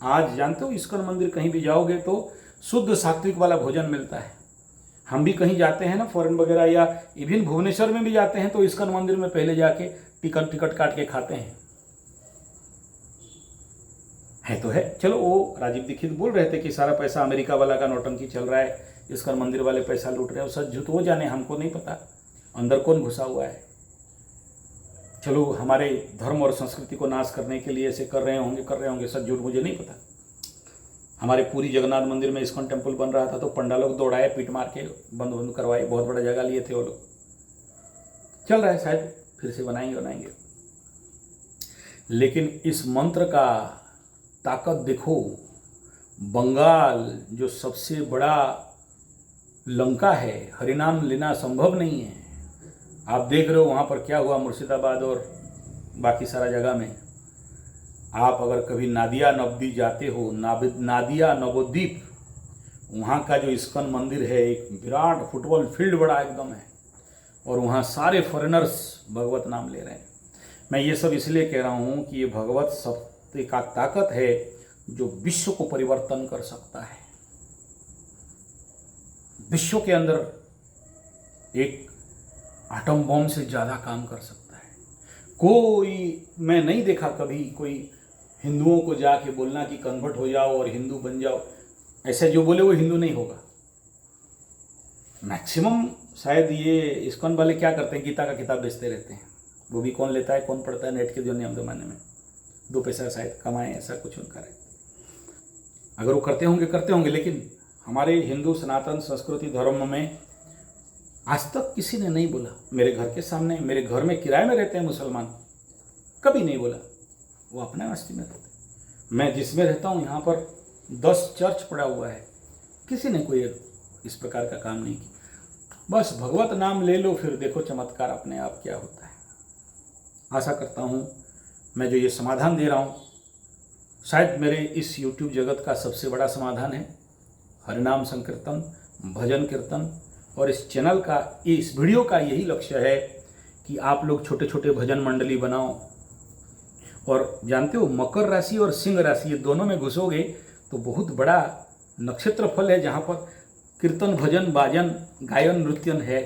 आज जानते हो इस्कॉन मंदिर कहीं भी जाओगे तो शुद्ध सात्विक वाला भोजन मिलता है। हम भी कहीं जाते हैं ना फॉरेन वगैरह, या इवन भुवनेश्वर में भी जाते हैं तो इस्कॉन मंदिर में पहले जाके टिकट काट के खाते हैं। है तो है। चलो, वो राजीव दीक्षित बोल रहे थे कि सारा पैसा अमेरिका वाला का नौटंकी चल रहा है, इस्कॉन मंदिर वाले पैसा लूट रहे हैं। सच झूठ वो जाने, हमको नहीं पता अंदर कौन घुसा हुआ है। चलो हमारे धर्म और संस्कृति को नाश करने के लिए ऐसे कर रहे होंगे, सच झूठ मुझे नहीं पता। हमारे पूरी जगन्नाथ मंदिर में इस्कॉन टेम्पल बन रहा था तो पंडा लोग दौड़ाए, पीट मार के बंद करवाए, बहुत बड़ा जगह लिए थे वो लोग। चल रहा है, शायद फिर से बनाएंगे। लेकिन इस मंत्र का ताकत देखो। बंगाल जो सबसे बड़ा लंका है, हरिनाम लेना संभव नहीं है। आप देख रहे हो वहाँ पर क्या हुआ, मुर्शिदाबाद और बाकी सारा जगह में। आप अगर कभी नादिया नवद्वीप जाते हो, नादिया नवोद्वीप, वहाँ का जो इस्कॉन मंदिर है, एक विराट फुटबॉल फील्ड बड़ा एकदम है, और वहाँ सारे फॉरेनर्स भगवत नाम ले रहे हैं। मैं ये सब इसलिए कह रहा हूँ कि ये भगवत शक्ति का ताकत है जो विश्व को परिवर्तन कर सकता है। विश्व के अंदर एक एटम बम से ज़्यादा काम कर सकता है। मैं नहीं देखा कभी कोई हिंदुओं को जाके बोलना कि कन्वर्ट हो जाओ और हिंदू बन जाओ। ऐसे जो बोले वो हिंदू नहीं होगा। मैक्सिमम शायद ये इस्कॉन वाले क्या करते हैं, गीता का किताब बेचते रहते हैं। वो भी कौन लेता है, कौन पढ़ता है नेट के जो नियम जमाने में, 2 पैसा शायद कमाएं, ऐसा कुछ उनका रहता है। अगर वो करते होंगे, लेकिन हमारे हिंदू सनातन संस्कृति धर्म में आज तक किसी ने नहीं बोला। मेरे घर के सामने, मेरे घर में किराए में रहते हैं मुसलमान, कभी नहीं बोला। वो अपने मस्ती में रहते। मैं जिसमें रहता हूँ यहाँ पर 10 चर्च पड़ा हुआ है, किसी ने कोई इस प्रकार का काम नहीं किया। बस भगवत नाम ले लो, फिर देखो चमत्कार अपने आप क्या होता है। आशा करता हूँ मैं जो ये समाधान दे रहा हूँ, शायद मेरे इस YouTube जगत का सबसे बड़ा समाधान है। हरिनाम संकीर्तन, भजन कीर्तन, और इस चैनल का, इस वीडियो का यही लक्ष्य है कि आप लोग छोटे छोटे भजन मंडली बनाओ। और जानते हो, मकर राशि और सिंह राशि, ये दोनों में घुसोगे तो बहुत बड़ा नक्षत्र फल है जहाँ पर कीर्तन, भजन, बाजन, गायन, नृत्यन है।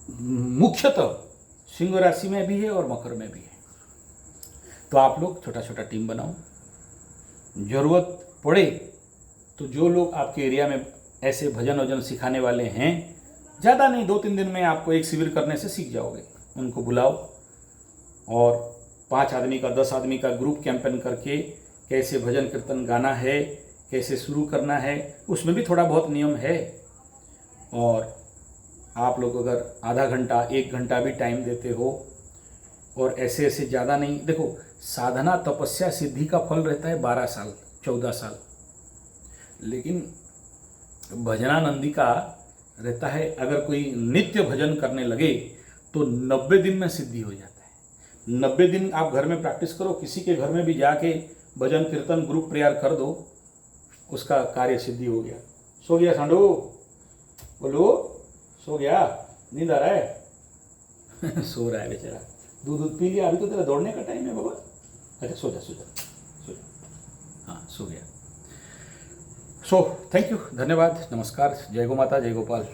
मुख्यतः सिंह राशि में भी है और मकर में भी है। तो आप लोग छोटा छोटा टीम बनाओ। जरूरत पड़े तो जो लोग आपके एरिया में ऐसे भजन वजन सिखाने वाले हैं, ज़्यादा नहीं, 2-3 दिन में आपको एक शिविर करने से सीख जाओगे। उनको बुलाओ और 5 आदमी का, 10 आदमी का ग्रुप कैंपेन करके कैसे भजन कीर्तन गाना है, कैसे शुरू करना है, उसमें भी थोड़ा बहुत नियम है। और आप लोग अगर आधा घंटा, 1 घंटा भी टाइम देते हो, और ऐसे ज़्यादा नहीं, देखो साधना, तपस्या, सिद्धि का फल रहता है 12 साल, 14 साल, लेकिन भजनानंदी का रहता है, अगर कोई नित्य भजन करने लगे तो 90 दिन में सिद्धि हो जाता है। 90 दिन आप घर में प्रैक्टिस करो, किसी के घर में भी जाके भजन कीर्तन ग्रुप प्रेयर कर दो, उसका कार्य सिद्धि हो गया। सो गया सांडू, बोलो सो गया, नींद आ रहा है? सो रहा है बेचारा, दूध पी लिया, अभी तो तेरा दौड़ने का टाइम है बाबा। अच्छा सो जा, हाँ सो गया। सो थैंक यू, धन्यवाद, नमस्कार, जय गो माता, जय गोपाल।